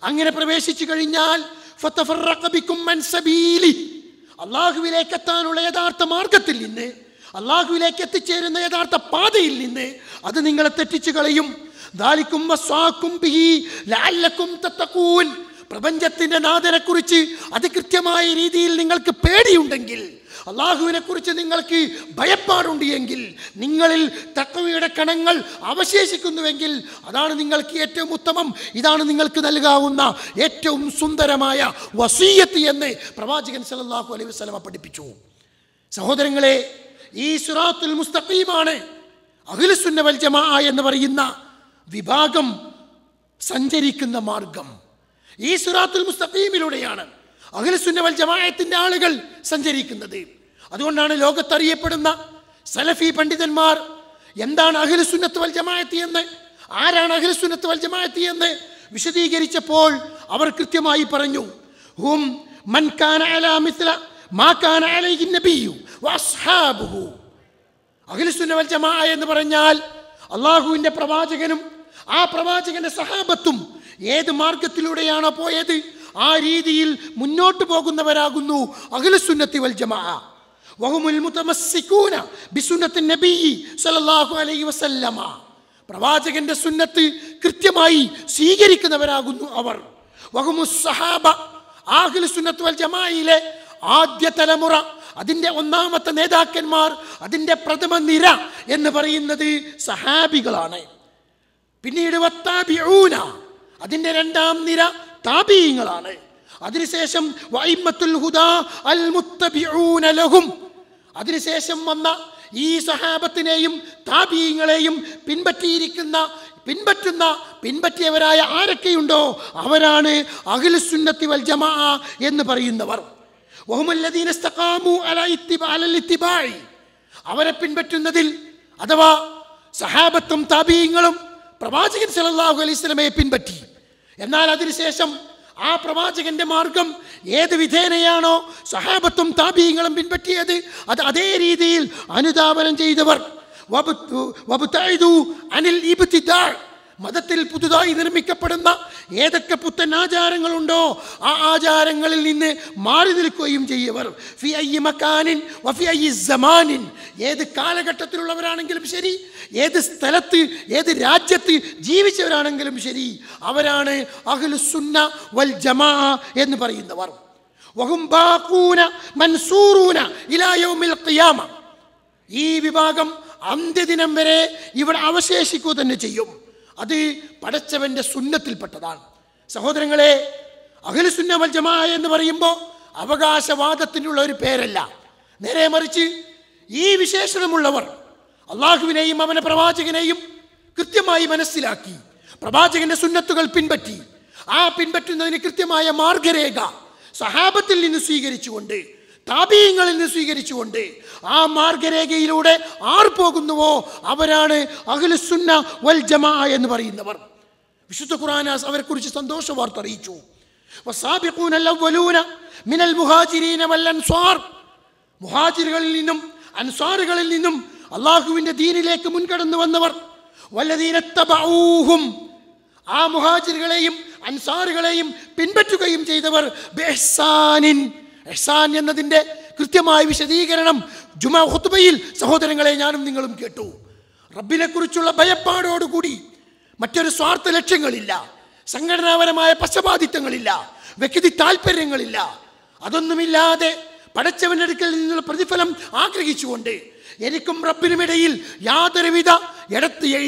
അങ്ങനെ പ്രവേശിച്ചു കഴിഞ്ഞാൽ ഫതഫറഖ ബികും അൻ സബീലി, അല്ലാഹുവിലേക്ക് എത്താനുള്ള യഥാർത്ഥ മാർഗത്തിൽ നിന്ന്, അല്ലാഹുവിലേക്ക് എത്തിച്ചേരുന്ന യഥാർത്ഥ പാതയിൽ നിന്ന് അത് നിങ്ങളെ തെറ്റിച്ചു കളയും. ദാലികും വസ്വാകും ബിഹി ലഅല്ലകും തത്തഖൂൻ, പ്രപഞ്ചത്തിന്റെ നാഥനെ കുറിച്ച് അതികൃത്യമായ രീതിയിൽ നിങ്ങൾക്ക് പേടിയുണ്ടെങ്കിൽ, അള്ളാഹുവിനെ കുറിച്ച് നിങ്ങൾക്ക് ഭയപ്പാടുണ്ട് എങ്കിൽ, നിങ്ങളിൽ തഖ്വയുടെ കണങ്ങൾ അവശേഷിക്കുന്നുവെങ്കിൽ അതാണ് നിങ്ങൾക്ക് ഏറ്റവും ഉത്തമം, ഇതാണ് നിങ്ങൾക്ക് നൽകാവുന്ന ഏറ്റവും സുന്ദരമായ വസീയത്ത് എന്ന് പ്രവാചകൻ സല്ലല്ലാഹു അലൈഹി വസല്ലമ പഠിപ്പിച്ചു. സഹോദരങ്ങളെ, ഈ സിറാത്തുൽ മുസ്തഖീമാണ് അഹ്ലുസുന്ന വൽ ജമാഅ എന്ന് പറയുന്ന വിഭാഗം സഞ്ചരിക്കുന്ന മാർഗം. ഈ സിറാത്തുൽ മുസ്തഖീമിലൂടെയാണ് അഹ്ലുസുന്ന വൽ ജമാഅത്തിന്റെ ആളുകൾ സഞ്ചരിക്കുന്നത്. അതുകൊണ്ടാണ് ലോകത്തറിയപ്പെടുന്ന സലഫി പണ്ഡിതന്മാർ എന്താണ് അഹ്ലുസുന്നത്ത് വൽ ജമാഅത്ത് എന്ന്, ആരാണ് അഹ്ലുസുന്നത്ത് വൽ ജമാഅത്ത് എന്ന് വിശദീകരിച്ചപ്പോൾ അവർ കൃത്യമായി പറഞ്ഞു, ഹും മൻ കാന അലാ മിസ്ല മാ കാന അലൈഹി നബിയ്യു വഅസ്ഹാബുഹു. അഹ്ലുസുന്ന വൽ ജമാഅ എന്ന് പറഞ്ഞാൽ അല്ലാഹുവിന്റെ പ്രവാചകനും ആ പ്രവാചകന്റെ സഹാബത്തും ഏത് മാർഗത്തിലൂടെയാണോ പോയത് ആ രീതിയിൽ മുന്നോട്ട് പോകുന്നവരാകുന്നു അഹ്ലുസുന്നത്തി വൽ ജമാഅ. വഹുമുൽ മുതമസ്സികൂന ബിസുന്നത്തി നബി സല്ലല്ലാഹു അലൈഹി വസല്ലമ, പ്രവാചകന്റെ സുന്നത്ത് കൃത്യമായി സ്വീകരിക്കുന്നവരാകുന്നു അവർ. വഹുമുസ് സഹാബ, അഹ്ലുസുന്നത്തി വൽ ജമാഅയിലെ ആദ്യ തലമുറ, അതിൻ്റെ ഒന്നാമത്തെ നേതാക്കന്മാർ, അതിൻ്റെ പ്രഥമ നിര എന്ന് പറയുന്നത് സഹാബികളാണ്. പിന്നീട് വത്താബിഊന, അതിൻ്റെ രണ്ടാം നിര താബീങ്ങളാണ്. അതിനുശേഷം വഅയിമ്മത്തുൽ ഹുദാ അൽ മുത്തബിഊന ലഹും, അതിനുശേഷം വന്ന ഈ സഹാബത്തിനെയും താബീങ്ങളെയും പിൻപറ്റിയവരായ ആരൊക്കെയുണ്ടോ അവരാണ് അഹ്ലുസുന്നത്തി വൽ ജമാഅ എന്ന് പറയുന്നവർ. വഹുമല്ലദീന ഇസ്തഖാമു അലൽ ഇത്തിബാഇ, അവരെ പിൻപറ്റുന്നതിൽ, അഥവാ സഹാബത്തും താബീങ്ങളും പ്രവാചകൻ സല്ലല്ലാഹു അലൈഹി വസല്ലമയെ പിൻപറ്റി. എന്നാൽ അതിനുശേഷം ആ പ്രവാചകന്റെ മാർഗം ഏത് വിധേനയാണോ സഹാബത്തും താബീങ്ങളും പിൻപറ്റിയത് അത് അതേ രീതിയിൽ അനുധാവനം ചെയ്തവർ. വബ്തഇദു അനിൽ ഇബ്തിദാ, മതത്തിൽ പുതുതായി നിർമ്മിക്കപ്പെടുന്ന ഏതൊക്കെ പുത്തൻ ആചാരങ്ങളുണ്ടോ ആ ആചാരങ്ങളിൽ നിന്ന് മാറി നിൽക്കുകയും ചെയ്യവർ. ഫി അയ്യി മക്കാനിൻ വഫി അയ്യി സമാനിൻ, ഏത് കാലഘട്ടത്തിലുള്ളവരാണെങ്കിലും ശരി, ഏത് സ്ഥലത്ത് ഏത് രാജ്യത്ത് ജീവിച്ചവരാണെങ്കിലും ശരി, അവരാണ് അഹ്ലുസുന്ന വൽ ജമാഅ എന്ന് പറയുന്നവർ. വഹും ബാഖൂന മൻസൂറൂന ഇലാ യൗമിൽ ഖിയാമ, ഈ വിഭാഗം അന്ത്യദിനം വരെ ഇവിടെ അവശേഷിക്കുക തന്നെ ചെയ്യും. അത് പടച്ചവന്റെ സുന്നത്തിൽപ്പെട്ടതാണ്. സഹോദരങ്ങളെ, അഹ്ലുസുന്ന വൽ ജമാഅ എന്ന് പറയുമ്പോൾ അവകാശവാദത്തിനുള്ള ഒരു പേരല്ല. നേരെ മറിച്ച് ഈ വിശേഷണമുള്ളവർ അള്ളാഹുവിനെയും അവന്റെ പ്രവാചകനെയും കൃത്യമായി മനസ്സിലാക്കി പ്രവാചകന്റെ സുന്നത്തുകൾ പിൻപറ്റി, ആ പിൻപറ്റുന്നതിന് കൃത്യമായ മാർഗരേഖ സഹാബത്തിൽ നിന്ന് സ്വീകരിച്ചുകൊണ്ട്, താബീങ്ങളിൽ നിന്ന് സ്വീകരിച്ചുകൊണ്ട് ആ മാർഗരേഖയിലൂടെ ആർ പോകുന്നുവോ അവരാണ് അഹ്ലുസുന്ന വൽ ജമാഅ എന്ന് പറയുന്നവർ. വിശുദ്ധ ഖുർആൻ അവരെ കുറിച്ച് സന്തോഷ വാർത്ത അറിയിച്ചു. വസാബിഖൂനൽ അവ്വലൂന മിനൽ മുഹാജിരീന വൽ അൻസ്വാർ, മുഹാജിറുകളിൽ നിന്നും അൻസ്വാറുകളിൽ നിന്നും അള്ളാഹുവിന്റെ ദീനിലേക്ക് മുൻകടന്നു വന്നവർ. വല്ലദീന തബഊഹും, ആ മുഹാജിറുകളെയും അൻസാറുകളെയും പിൻപറ്റുകയും ചെയ്തവർ. ബിഇഹ്സാനിൻ, ഇഹ്സാൻ എന്നതിൻ്റെ കൃത്യമായ വിശദീകരണം ജുമാ ഖുത്ബയിൽ സഹോദരങ്ങളെ ഞാനും നിങ്ങളും കേട്ടു. റബ്ബിനെ കുറിച്ചുള്ള ഭയപ്പാടോടുകൂടി, മറ്റൊരു സ്വാർത്ഥ ലക്ഷ്യങ്ങളില്ല, സംഘടനാപരമായ പക്ഷപാതിത്വങ്ങളില്ല, വ്യക്തി താല്പര്യങ്ങളില്ല, അതൊന്നുമില്ലാതെ പടച്ചവന്റെ അടുക്കൽ നിന്നുള്ള പ്രതിഫലം ആഗ്രഹിച്ചുകൊണ്ട് എനിക്കും റബ്ബിനുമിടയിൽ യാതൊരുവിധ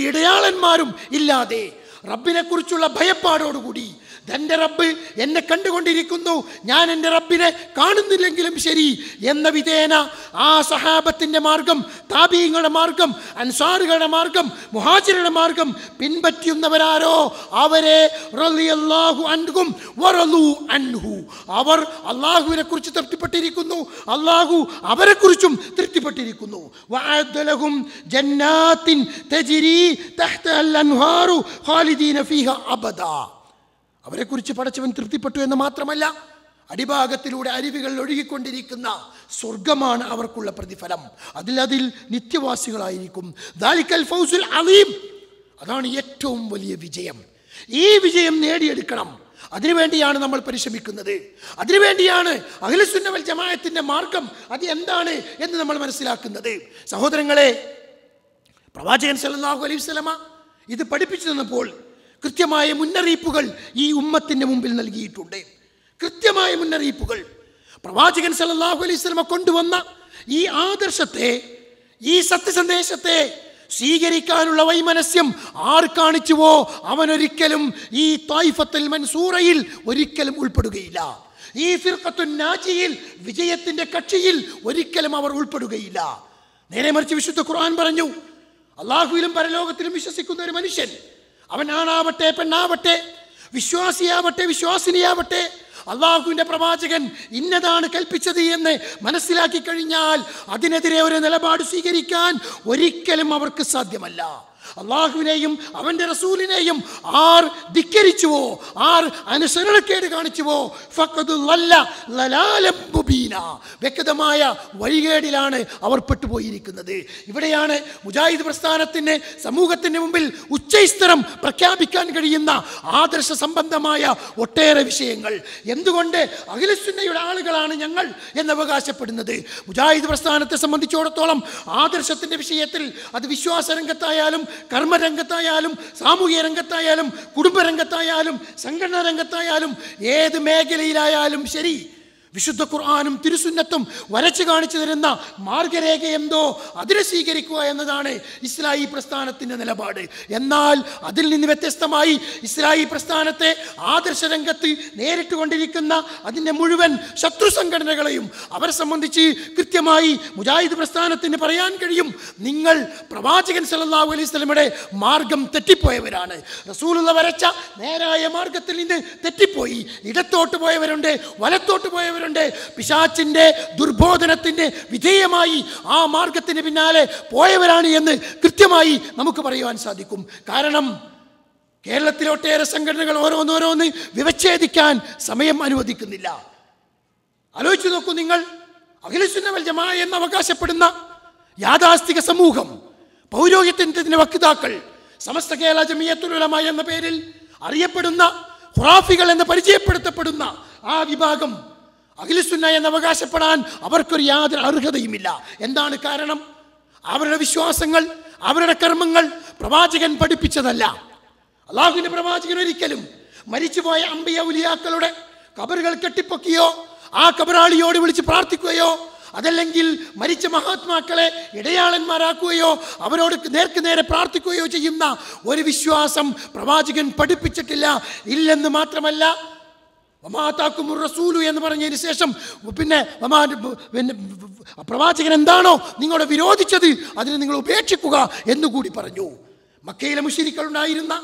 ഇടയാളന്മാരും ഇല്ലാതെ റബ്ബിനെ കുറിച്ചുള്ള ഭയപ്പാടോടുകൂടി എൻ്റെ റബ്ബ് എന്നെ കണ്ടുകൊണ്ടിരിക്കുന്നു, ഞാൻ എൻ്റെ റബ്ബിനെ കാണുന്നില്ലെങ്കിലും ശരി എന്ന വിധേന ആ സഹാബത്തിൻ്റെ മാർഗം, താബീങ്ങളുടെ മാർഗം, അൻസാറുകളുടെ മാർഗം, മുഹാജിറുടെ മാർഗം പിൻപറ്റുന്നവരാരോ അവരെ റളിയല്ലാഹു അൻഹും വറളു അൻഹു, അവർ അള്ളാഹുവിനെ കുറിച്ച് തൃപ്തിപ്പെട്ടിരിക്കുന്നു, അള്ളാഹു അവരെ കുറിച്ചും തൃപ്തിപ്പെട്ടിരിക്കുന്നു. വഅഅദ്ദ ലഹും ജന്നാത്തിൻ തജ്രി തഹ്തഹൽ അൻഹാറു ഖാലിദീന ഫീഹാ അബദാ, അവരെക്കുറിച്ച് പടച്ചവൻ തൃപ്തിപ്പെട്ടു എന്ന് മാത്രമല്ല, അടിഭാഗത്തിലൂടെ അരുവികൾ ഒഴുകിക്കൊണ്ടിരിക്കുന്ന സ്വർഗമാണ് അവർക്കുള്ള പ്രതിഫലം, അതിൽ നിത്യവാസികളായിരിക്കും. ദാലിക്കൽ ഫൗസുൽ അലീം, അതാണ് ഏറ്റവും വലിയ വിജയം. ഈ വിജയം നേടിയെടുക്കണം, അതിനുവേണ്ടിയാണ് നമ്മൾ പരിശ്രമിക്കുന്നത്, അതിനുവേണ്ടിയാണ് അഹ്ലുസുന്ന വൽ ജമാഅത്തിന്റെ മാർഗം അത് എന്താണ് എന്ന് നമ്മൾ മനസ്സിലാക്കുന്നത്. സഹോദരങ്ങളെ, പ്രവാചകൻ സല്ലല്ലാഹു അലൈഹി വസല്ലമ ഇത് പഠിപ്പിച്ചു തന്നപ്പോൾ കൃത്യമായ മുന്നറിയിപ്പുകൾ ഈ ഉമ്മത്തിന്റെ മുമ്പിൽ നൽകിയിട്ടുണ്ട്. കൃത്യമായ മുന്നറിയിപ്പുകൾ പ്രവാചകൻ സല്ലല്ലാഹു അലൈഹി വസല്ലമ കൊണ്ടുവന്ന ഈ ആദർശത്തെ, ഈ സത്യസന്ദേശത്തെ സ്വീകരിക്കാനുള്ള വൈമനസ്യം ആർ കാണിച്ചുവോ അവനൊരിക്കലും ഈ ത്വായിഫത്തുൽ മൻസൂറയിൽ ഒരിക്കലും ഉൾപ്പെടുകയില്ല. ഈ ഫിർഖത്തുൻ നാജിയിൽ, വിജയത്തിന്റെ കക്ഷിയിൽ ഒരിക്കലും അവർ ഉൾപ്പെടുകയില്ല. നേരെ മറിച്ച് വിശുദ്ധ ഖുർആൻ പറഞ്ഞു, അള്ളാഹുവിലും പരലോകത്തിലും വിശ്വസിക്കുന്ന ഒരു മനുഷ്യൻ, അവൻ ആണാവട്ടെ പെണ്ണാവട്ടെ, വിശ്വാസിയാവട്ടെ വിശ്വാസിനിയാവട്ടെ, അള്ളാഹുവിൻ്റെ പ്രവാചകൻ ഇന്നതാണ് കൽപ്പിച്ചത് എന്ന് മനസ്സിലാക്കി കഴിഞ്ഞാൽ അതിനെതിരെ ഒരു നിലപാട് സ്വീകരിക്കാൻ ഒരിക്കലും അവർക്ക് സാധ്യമല്ല. അള്ളാഹുവിനെയും അവൻ്റെ റസൂലിനെയും ആർ ധിക്കരിച്ചുവോ, ആർ അനുസരണക്കേട് കാണിച്ചുവോ, വ്യക്തമായ വഴികേടിലാണ് അവർ പെട്ടുപോയിരിക്കുന്നത്. ഇവിടെയാണ് മുജാഹിദ് പ്രസ്ഥാനത്തിന് സമൂഹത്തിന് മുമ്പിൽ ഉച്ചൈസ്തരം പ്രഖ്യാപിക്കാൻ കഴിയുന്ന ആദർശ സംബന്ധമായ ഒട്ടേറെ വിഷയങ്ങൾ. എന്തുകൊണ്ട് അഖിലുസുന്നയുടെ ആളുകളാണ് ഞങ്ങൾ എന്ന് അവകാശപ്പെടുന്നത്? മുജാഹിദ് പ്രസ്ഥാനത്തെ സംബന്ധിച്ചിടത്തോളം ആദർശത്തിന്റെ വിഷയത്തിൽ അത് വിശ്വാസ രംഗത്തായാലും, കർമ്മരംഗത്തായാലും, സാമൂഹിക രംഗത്തായാലും, കുടുംബരംഗത്തായാലും, സംഘടനാ രംഗത്തായാലും, ഏത് മേഖലയിലായാലും ശരി, വിശുദ്ധ ഖുർആനും തിരുസുന്നത്തും വരച്ചു കാണിച്ചു തരുന്ന മാർഗരേഖ എന്തോ അതിനെ സ്വീകരിക്കുക എന്നതാണ് ഇസ്ലാഹി പ്രസ്ഥാനത്തിൻ്റെ നിലപാട്. എന്നാൽ അതിൽ നിന്ന് വ്യത്യസ്തമായി ഇസ്ലാഹി പ്രസ്ഥാനത്തെ ആദർശ രംഗത്ത് നേരിട്ട് കൊണ്ടിരിക്കുന്ന അതിൻ്റെ മുഴുവൻ ശത്രു സംഘടനകളെയും അവരെ സംബന്ധിച്ച് കൃത്യമായി മുജാഹിദ് പ്രസ്ഥാനത്തിന് പറയാൻ കഴിയും, നിങ്ങൾ പ്രവാചകൻ സല്ലല്ലാഹു അലൈഹി വസല്ലമയുടെ മാർഗം തെറ്റിപ്പോയവരാണ്. റസൂലുള്ള വരച്ച നേരായ മാർഗത്തിൽ നിന്ന് തെറ്റിപ്പോയി. ഇടത്തോട്ട് പോയവരുണ്ട്, വലത്തോട്ട് പോയവരുണ്ട്. പിശാചിന്റെ ദുർബോധനത്തിന്റെ വിധേയമായി ആ മാർഗത്തിന് പിന്നാലെ പോയവരാണ് എന്ന് കൃത്യമായി നമുക്ക് പറയുവാൻ സാധിക്കും. കാരണം കേരളത്തിലെ ഒട്ടേറെ സംഘടനകൾ ഓരോന്നോരോന്ന് വിവച്ഛേദിക്കാൻ സമയം അനുവദിക്കുന്നില്ല. ആലോചിച്ചു നോക്കൂ നിങ്ങൾ, അഹ്ലുസുന്ന വൽ ജമാഅ എന്ന് അവകാശപ്പെടുന്ന യാഥാസ്ഥിക സമൂഹം, പൗരോഹിത്യത്തിന്റെ വക്താക്കൾ, സമസ്ത കേരള ജമിയത്തുൽ ഉലമ എന്ന പേരിൽ അറിയപ്പെടുന്ന ഖുറാഫികൾ എന്ന് പരിചയപ്പെടുത്തപ്പെടുന്ന ആ വിഭാഗം അഹ്ലുസുന്ന എന്ന് അവകാശപ്പെടാൻ അവർക്കൊരു യാതൊരു അർഹതയുമില്ല. എന്താണ് കാരണം? അവരുടെ വിശ്വാസങ്ങൾ, അവരുടെ കർമ്മങ്ങൾ പ്രവാചകൻ പഠിപ്പിച്ചതല്ല. അള്ളാഹുവിന്റെ പ്രവാചകൻ ഒരിക്കലും മരിച്ചുപോയ അമ്പിയ ഉലിയാക്കളുടെ ഖബറുകൾ കെട്ടിപ്പൊക്കിയോ ആ ഖബറാളിയോട് വിളിച്ച് പ്രാർത്ഥിക്കുകയോ അതല്ലെങ്കിൽ മരിച്ച മഹാത്മാക്കളെ ഇടയാളന്മാരാക്കുകയോ അവരോട് നേർക്ക് നേരെ പ്രാർത്ഥിക്കുകയോ ചെയ്യുന്ന ഒരു വിശ്വാസം പ്രവാചകൻ പഠിപ്പിച്ചിട്ടില്ല. ഇല്ലെന്ന് മാത്രമല്ല, റസൂലു എന്ന് പറഞ്ഞതിന് ശേഷം പിന്നെ പ്രവാചകൻ എന്താണോ നിങ്ങളെ വിരോധിച്ചത് അതിനെ നിങ്ങൾ ഉപേക്ഷിക്കുക എന്നുകൂടി പറഞ്ഞു. മക്കയിലെ മുശ്രിക്കുകൾ ഉണ്ടായിരുന്ന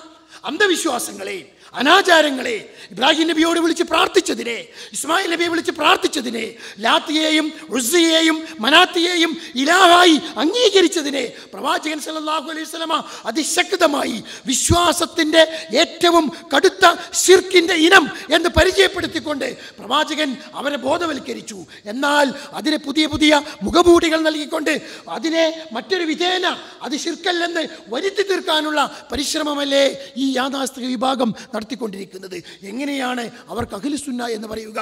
അന്ധവിശ്വാസങ്ങളെ, അനാചാരങ്ങളെ, ഇബ്രാഹിം നബിയോട് വിളിച്ച് പ്രാർത്ഥിച്ചതിനെ, ഇസ്മായിൽ നബിയെ വിളിച്ച് പ്രാർത്ഥിച്ചതിനെ, ലാത്തിയെയും ഉസ്സയെയും മനാത്തിയെയും ഇലാഹായി അംഗീകരിച്ചതിനെ പ്രവാചകൻ സല്ലല്ലാഹു അലൈഹി വസല്ലമ അതിശക്തമായി വിശ്വാസത്തിൻ്റെ ഏറ്റവും കടുത്ത ശിർക്കിൻ്റെ ഇനം എന്ന് പരിചയപ്പെടുത്തിക്കൊണ്ട് പ്രവാചകൻ അവരെ ബോധവൽക്കരിച്ചു. എന്നാൽ അതിനെ പുതിയ പുതിയ മുഖമൂടികൾ നൽകിക്കൊണ്ട് അതിനെ മറ്റൊരു വിധേന അത് ശിർക്കല്ലെന്ന് വരുത്തി തീർക്കാനുള്ള പരിശ്രമമല്ലേ ഈ യാഥാസ്ഥിക വിഭാഗം നടത്തിക്കൊണ്ടിരിക്കുന്നത്? എങ്ങനെയാണ് അവർക്ക് അഹ്ലുസുന്ന എന്ന് പറയുക?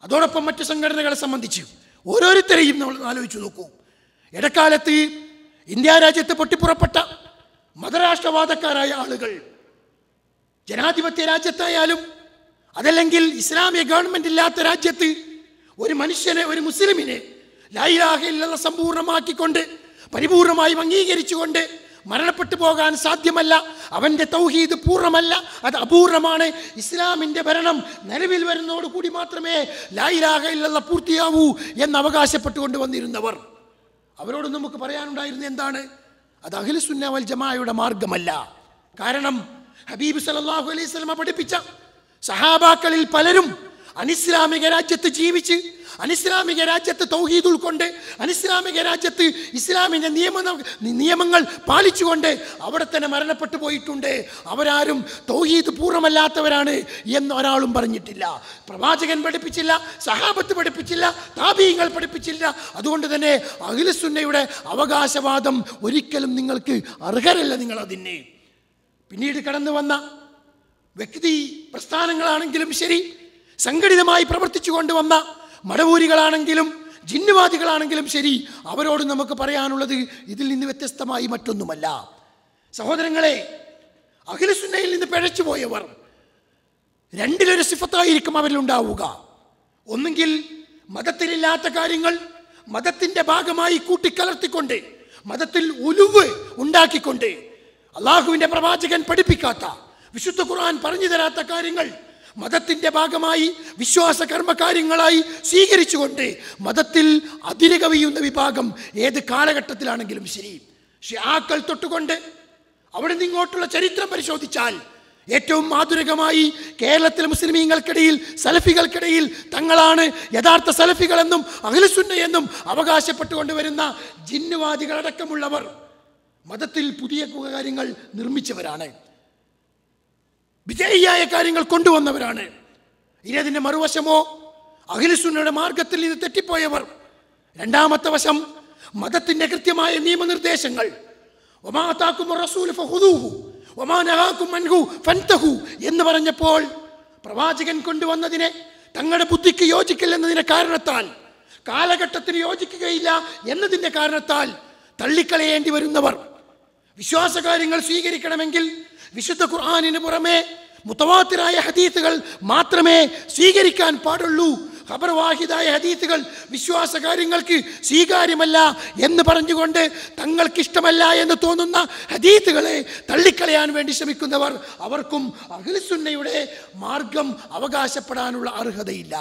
അതോടൊപ്പം മറ്റു സംഘടനകളെ സംബന്ധിച്ച് ഓരോരുത്തരെയും നമ്മൾ ആലോചിച്ചു നോക്കൂ. ഇടക്കാലത്ത് ഇന്ത്യ രാജ്യത്ത് പൊട്ടിപ്പുറപ്പെട്ട മതരാഷ്ട്രവാദക്കാരായ ആളുകൾ ജനാധിപത്യ രാജ്യത്തായാലും അതല്ലെങ്കിൽ ഇസ്ലാമിക ഗവൺമെന്റ് ഇല്ലാത്ത രാജ്യത്ത് ഒരു മനുഷ്യനെ, ഒരു മുസ്ലിമിനെ ലാ ഇലാഹ ഇല്ലല്ലാഹ് സമ്പൂർണ്ണമാക്കിക്കൊണ്ട് പരിപൂർണമായും അംഗീകരിച്ചുകൊണ്ട് മരണപ്പെട്ടു പോകാൻ സാധ്യമല്ല, അവൻ്റെ തൗഹീദ് പൂർണ്ണമല്ല, അത് അപൂർണമാണ്, ഇസ്ലാമിൻ്റെ ഭരണം നിലവിൽ വരുന്നതോടുകൂടി മാത്രമേ ലാ ഇലാഹ ഇല്ലല്ലാഹ് പൂർത്തിയാവൂ എന്ന് അവകാശപ്പെട്ടുകൊണ്ട് വന്നിരുന്നവർ, അവരോട് നമുക്ക് പറയാനുണ്ടായിരുന്നത് എന്താണ്? അത് അഹ്ലുസുന്ന വൽ ജമാഅയുടെ മാർഗമല്ല. കാരണം ഹബീബ് സല്ലല്ലാഹു അലൈഹി വസല്ലമ പഠിപ്പിച്ച സഹാബാക്കളിൽ പലരും അനിസ്ലാമിക രാജ്യത്ത് ജീവിച്ച്, അനിസ്ലാമിക രാജ്യത്ത് തൗഹീദ് ഉൾക്കൊണ്ട്, അനിസ്ലാമിക രാജ്യത്ത് ഇസ്ലാമിൻ്റെ നിയമങ്ങൾ പാലിച്ചുകൊണ്ട് അവിടെ തന്നെ മരണപ്പെട്ടു പോയിട്ടുണ്ട്. അവരാരും തൗഹീദ് പൂർണ്ണമല്ലാത്തവരാണ് എന്ന് ഒരാളും പറഞ്ഞിട്ടില്ല. പ്രവാചകൻ പഠിപ്പിച്ചില്ല, സഹാബത്ത് പഠിപ്പിച്ചില്ല, താബീങ്ങൾ പഠിപ്പിച്ചില്ല. അതുകൊണ്ട് തന്നെ അഹ്ലുസുന്നയുടെ അവകാശവാദം ഒരിക്കലും നിങ്ങൾക്ക് അർഹരല്ല. നിങ്ങൾ അതിനെ പിന്നീട് കടന്നു വന്ന വ്യക്തി പ്രസ്ഥാനങ്ങളാണെങ്കിലും ശരി, സംഘടിതമായി പ്രവർത്തിച്ചു കൊണ്ടുവന്ന മടവൂരികളാണെങ്കിലും ജിന്നുവാദികളാണെങ്കിലും ശരി, അവരോട് നമുക്ക് പറയാനുള്ളത് ഇതിൽ നിന്ന് വ്യത്യസ്തമായി മറ്റൊന്നുമല്ല. സഹോദരങ്ങളെ, അഹ്ലുസുന്നയിൽ നിന്ന് പിഴച്ചുപോയവർ രണ്ടിലൊരു സിഫത്തായിരിക്കും അവരിലുണ്ടാവുക. ഒന്നുകിൽ മതത്തിലില്ലാത്ത കാര്യങ്ങൾ മതത്തിൻ്റെ ഭാഗമായി കൂട്ടിക്കലർത്തിക്കൊണ്ട്, മതത്തിൽ ഉലുവ് ഉണ്ടാക്കിക്കൊണ്ട്, അള്ളാഹുവിൻ്റെ പ്രവാചകൻ പഠിപ്പിക്കാത്ത, വിശുദ്ധ ഖുർആൻ പറഞ്ഞു തരാത്ത കാര്യങ്ങൾ മതത്തിൻ്റെ ഭാഗമായി വിശ്വാസ കർമ്മകാര്യങ്ങളായി സ്വീകരിച്ചുകൊണ്ട് മതത്തിൽ അതിരുകവിയുന്ന വിഭാഗം ഏത് കാലഘട്ടത്തിലാണെങ്കിലും ശരി, ഷിയാക്കൾ തൊട്ടുകൊണ്ട് അവിടെ നിന്നിങ്ങോട്ടുള്ള ചരിത്രം പരിശോധിച്ചാൽ ഏറ്റവും ആധുനികമായി കേരളത്തിലെ മുസ്ലിമീങ്ങൾക്കിടയിൽ, സലഫികൾക്കിടയിൽ തങ്ങളാണ് യഥാർത്ഥ സലഫികളെന്നും അഹ്ലുസുന്ന എന്നും അവകാശപ്പെട്ടുകൊണ്ടുവരുന്ന ജിന്നുവാദികളടക്കമുള്ളവർ മതത്തിൽ പുതിയ കാര്യങ്ങൾ നിർമ്മിച്ചവരാണ്, വിജയിയായ കാര്യങ്ങൾ കൊണ്ടുവന്നവരാണ്. ഇനി അതിൻ്റെ മറുവശമോ അഹ്ലുസുന്നയുടെ മാർഗത്തിൽ നിന്ന് തെറ്റിപ്പോയവർ. രണ്ടാമത്തെ വശം മതത്തിൻ്റെ കൃത്യമായ നിയമനിർദ്ദേശങ്ങൾ, വമാ അതാകുമുർ റസൂലു ഫഖുദൂഹു വമാ നഹാകും അൻഹു ഫൻതഹു എന്ന് പറഞ്ഞപ്പോൾ പ്രവാചകൻ കൊണ്ടുവന്നതിനെ തങ്ങളുടെ ബുദ്ധിക്ക് യോജിക്കില്ലെന്നതിൻ്റെ കാരണത്താൽ, കാലഘട്ടത്തിന് യോജിക്കുകയില്ല എന്നതിൻ്റെ കാരണത്താൽ തള്ളിക്കളയേണ്ടി വരുന്നവർ, വിശ്വാസകാര്യങ്ങൾ സ്വീകരിക്കണമെങ്കിൽ വിശുദ്ധ ഖുർആനിന് പുറമെ മുതവാത്തിറായ ഹദീസുകൾ മാത്രമേ സ്വീകരിക്കാൻ പാടുള്ളൂ, ഖബർ വാഹിദായ ഹദീസുകൾ വിശ്വാസ കാര്യങ്ങൾക്ക് സ്വീകാര്യമല്ല എന്ന് പറഞ്ഞുകൊണ്ട് തങ്ങൾക്കിഷ്ടമല്ല എന്ന് തോന്നുന്ന ഹദീസുകളെ തള്ളിക്കളയാൻ വേണ്ടി ശ്രമിക്കുന്നവർ, അവർക്കും അഹ്ലുസുന്നയുടെ മാർഗം അവകാശപ്പെടാനുള്ള അർഹതയില്ല.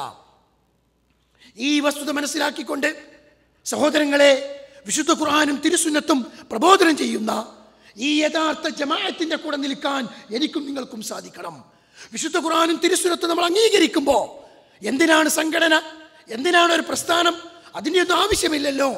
ഈ വസ്തുത മനസ്സിലാക്കിക്കൊണ്ട് സഹോദരങ്ങളെ, വിശുദ്ധ ഖുർആനും തിരുസുന്നത്തും പ്രബോധനം ചെയ്യുന്ന ഈ യഥാർത്ഥ ജമാഅത്തിന്റെ കൂടെ നിൽക്കാൻ എനിക്കും നിങ്ങൾക്കും സാധിക്കണം. വിശുദ്ധ ഖുർആനും തിരുസുന്നത്തും നമ്മൾ അംഗീകരിക്കുമ്പോൾ എന്തിനാണ് സംഘടന, എന്തിനാണ് ഒരു പ്രസ്ഥാനം? അതിൻ്റെ ഒന്നും ആവശ്യമില്ലല്ലോ.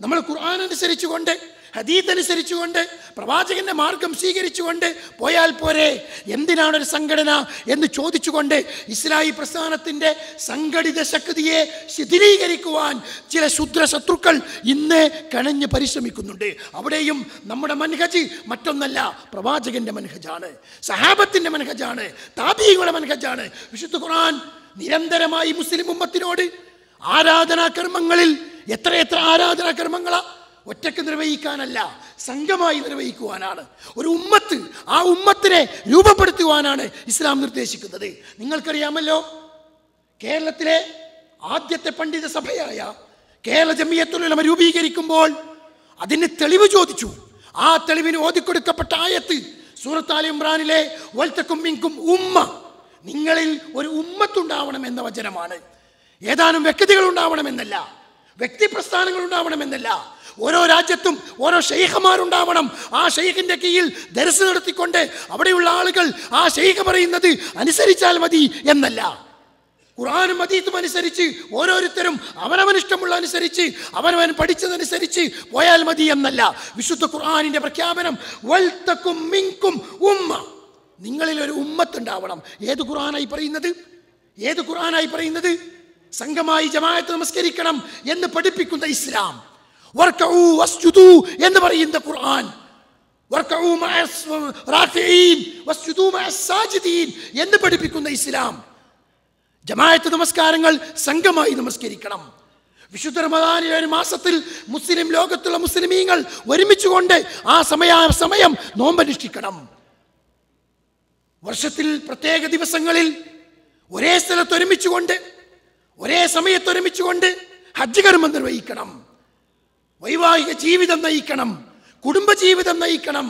നമ്മൾ ഖുർആൻ അനുസരിച്ചുകൊണ്ട്, ഹദീത്ത് അനുസരിച്ചുകൊണ്ട്, പ്രവാചകന്റെ മാർഗം സ്വീകരിച്ചുകൊണ്ട് പോയാൽ പോരെ? എന്തിനാണ് ഒരു സംഘടന എന്ന് ചോദിച്ചുകൊണ്ട് ഇസ്ലാഹി പ്രസ്ഥാനത്തിന്റെ സംഘടിത ശക്തിയെ ശിഥിലീകരിക്കുവാൻ ചില ശുദ്ര ശത്രുക്കൾ ഇന്ന് കണഞ്ഞ് പരിശ്രമിക്കുന്നുണ്ട്. അവിടെയും നമ്മുടെ മൻഹജ് മറ്റൊന്നല്ല, പ്രവാചകന്റെ മൻഹജാണ്, സഹാബത്തിന്റെ മൻഹജാണ്, താബീങ്ങളുടെ മൻഹജാണ്. വിശുദ്ധ ഖുർആൻ നിരന്തരമായി മുസ്ലിം ഉമ്മത്തിനോട് ആരാധനാകർമ്മങ്ങളിൽ എത്രയെത്ര ആരാധനാകർമ്മങ്ങളാ ഒറ്റയ്ക്ക് നിർവഹിക്കാനല്ല, സംഘമായി നിർവഹിക്കുവാനാണ്. ഒരു ഉമ്മത്ത്, ആ ഉമ്മത്തിനെ രൂപപ്പെടുത്തുവാനാണ് ഇസ്ലാം നിർദ്ദേശിക്കുന്നത്. നിങ്ങൾക്കറിയാമല്ലോ, കേരളത്തിലെ ആദ്യത്തെ പണ്ഡിത സഭയായ കേരള ജമിയത്തുൽ ഉലമ രൂപീകരിക്കുമ്പോൾ അതിന് തെളിവ് ചോദിച്ചു. ആ തെളിവിന് ഓതിക്കൊടുക്കപ്പെട്ട ആയത്ത് സൂറത്ത് ആൽ ഇംറാനിലെ വൽതകും മിൻകും ഉമ്മ, നിങ്ങളിൽ ഒരു ഉമ്മത്തുണ്ടാവണം എന്ന വചനമാണ്. ഏതാനും വ്യക്തികൾ ഉണ്ടാവണമെന്നല്ല, വ്യക്തി പ്രസ്ഥാനങ്ങൾ ഉണ്ടാവണമെന്നല്ല, ഓരോ രാജ്യത്തും ഓരോ ഷെയ്ഖുമാരുണ്ടാവണം. ആ ഷെയ്ഖിന്റെ കീഴിൽ ദർസ് നടത്തിക്കൊണ്ട് അവിടെയുള്ള ആളുകൾ ആ ഷെയ്ഖ് പറയുന്നത് അനുസരിച്ചാൽ മതി എന്നല്ല. ഖുർആനും ഹദീസും അനുസരിച്ച് ഓരോരുത്തരും അവനവനിഷ്ടമുള്ള അനുസരിച്ച് അവനവൻ പഠിച്ചതനുസരിച്ച് പോയാൽ മതി എന്നല്ല. വിശുദ്ധ ഖുർആനിന്റെ പ്രഖ്യാപനം വൽതകും മിൻകും ഉമ്മ, നിങ്ങളിൽ ഒരു ഉമ്മത്തുണ്ടാവണം. ഏത് ഖുർആനായി പറയുന്നത്? ഏത് ഖുർആനായി പറയുന്നത്? സംഘമായി ജമാഅത്ത് നമസ്കരിക്കണം എന്ന് പഠിപ്പിക്കുന്ന ഇസ്ലാം, വർക്കഊ വസ്ജുദൂ എന്ന് പറയുന്ന ഖുർആൻ, വർക്കഊ മഅസ് റാക്കിഈൻ വസ്ജുദൂ മഅസ് സാജിദീൻ എന്ന് പഠിപ്പിക്കുന്ന ഇസ്ലാം, ജമാഅത്ത് നമസ്കാരങ്ങൾ സംഘമായി നമസ്കരിക്കണം. വിശുദ്ധ റമദാനിലെ ഒരു മാസത്തിൽ മുസ്ലിം ലോകത്തുള്ള മുസ്ലിമീങ്ങൾ ഒരുമിച്ചുകൊണ്ട് ആ സമയം നോമ്പനുഷ്ഠിക്കണം. വർഷത്തിൽ പ്രത്യേക ദിവസങ്ങളിൽ ഒരേ സ്ഥലത്ത് ഒരുമിച്ചുകൊണ്ട്, ഒരേ സമയത്ത് ഒരുമിച്ചുകൊണ്ട് ഹജ്ജ് കർമ്മം നിർവഹിക്കണം. വൈവാഹിക ജീവിതം നയിക്കണം, കുടുംബജീവിതം നയിക്കണം.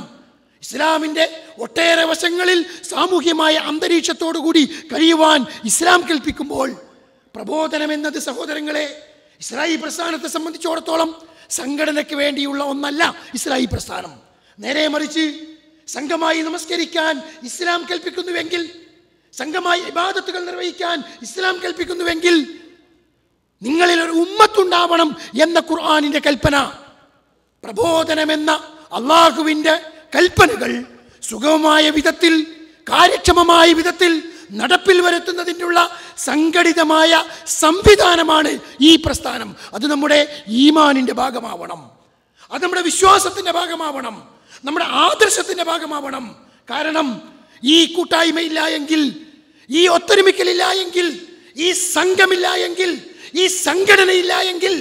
ഇസ്ലാമിന്റെ ഒട്ടേറെ വശങ്ങളിൽ സാമൂഹ്യമായ അന്തരീക്ഷത്തോടുകൂടി കഴിയുവാൻ ഇസ്ലാം കൽപ്പിക്കുമ്പോൾ, പ്രബോധനം എന്നത് സഹോദരങ്ങളെ, ഇസ്ലാഹി പ്രസ്ഥാനത്തെ സംബന്ധിച്ചിടത്തോളം സംഘടനയ്ക്ക് വേണ്ടിയുള്ള ഒന്നല്ല ഇസ്ലാഹി പ്രസ്ഥാനം. നേരെ മറിച്ച് സംഘമായി നമസ്കരിക്കാൻ ഇസ്ലാം കൽപ്പിക്കുന്നുവെങ്കിൽ, സംഘമായി ഇബാദത്തുകൾ നിർവഹിക്കാൻ ഇസ്ലാം കൽപ്പിക്കുന്നുവെങ്കിൽ, നിങ്ങളിൽ ഒരു ഉമ്മത്തുണ്ടാവണം എന്ന ഖുർആനിന്റെ കൽപ്പന, പ്രബോധനമെന്ന അള്ളാഹുവിന്റെ കൽപ്പനകൾ സുഗമമായ വിധത്തിൽ, കാര്യക്ഷമമായ വിധത്തിൽ നടപ്പിൽ വരുത്തുന്നതിനുള്ള സംഘടിതമായ സംവിധാനമാണ് ഈ പ്രസ്ഥാനം. അത് നമ്മുടെ ഈമാനിന്റെ ഭാഗമാവണം, അത് നമ്മുടെ വിശ്വാസത്തിന്റെ ഭാഗമാവണം, നമ്മുടെ ആദർശത്തിന്റെ ഭാഗമാവണം. കാരണം ഈ കൂട്ടായ്മയില്ല എങ്കിൽ, ഈ ഒത്തൊരുമിക്കലില്ല എങ്കിൽ, ഈ സംഘമില്ല എങ്കിൽ, ഈ സംഘടനയില്ല എങ്കിൽ,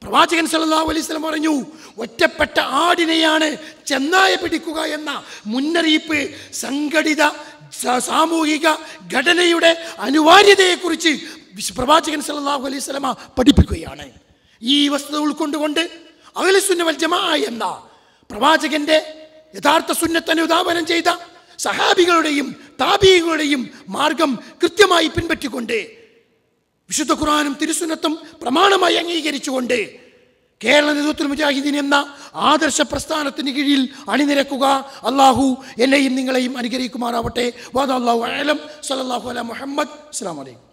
പ്രവാചകൻ സല്ലല്ലാഹു അലൈഹി വസല്ലം പറഞ്ഞു, ഒറ്റപ്പെട്ട ആടിനെയാണ് ചെന്നായ പിടിക്കുക എന്ന മുന്നറിയിപ്പ് സംഘടിത സാമൂഹിക ഘടനയുടെ അനിവാര്യതയെക്കുറിച്ച് പ്രവാചകൻ സല്ലല്ലാഹു അലൈഹി വസല്ലം പഠിപ്പിക്കുകയാണ്. ഈ വസ്തുത ഉൾക്കൊണ്ടുകൊണ്ട് അഹ്ലുസുന്ന വൽ ജമാഅ എന്ന പ്രവാചകന്റെ യഥാർത്ഥ സുന്നത്ത് അനുധാവനം ചെയ്ത സഹാബികളുടെയും താബീകളുടെയും മാർഗം കൃത്യമായി പിൻപറ്റിക്കൊണ്ട്, വിശുദ്ധ ഖുർആനും തിരുസുന്നത്തും പ്രമാണമായി അംഗീകരിച്ചുകൊണ്ട് കേരള നേതൃത്വ മുജാഹിദീൻ എന്ന ആദർശ പ്രസ്ഥാനത്തിന് കീഴിൽ അണിനിരക്കുക. അള്ളാഹു എന്നെയും നിങ്ങളെയും അനുഗ്രഹിക്കുമാറാവട്ടെ. വഅല്ലാഹു അഅലം. സ്വല്ലല്ലാഹു അലാ മുഹമ്മദ്. അസ്സലാമു അലൈക്കും.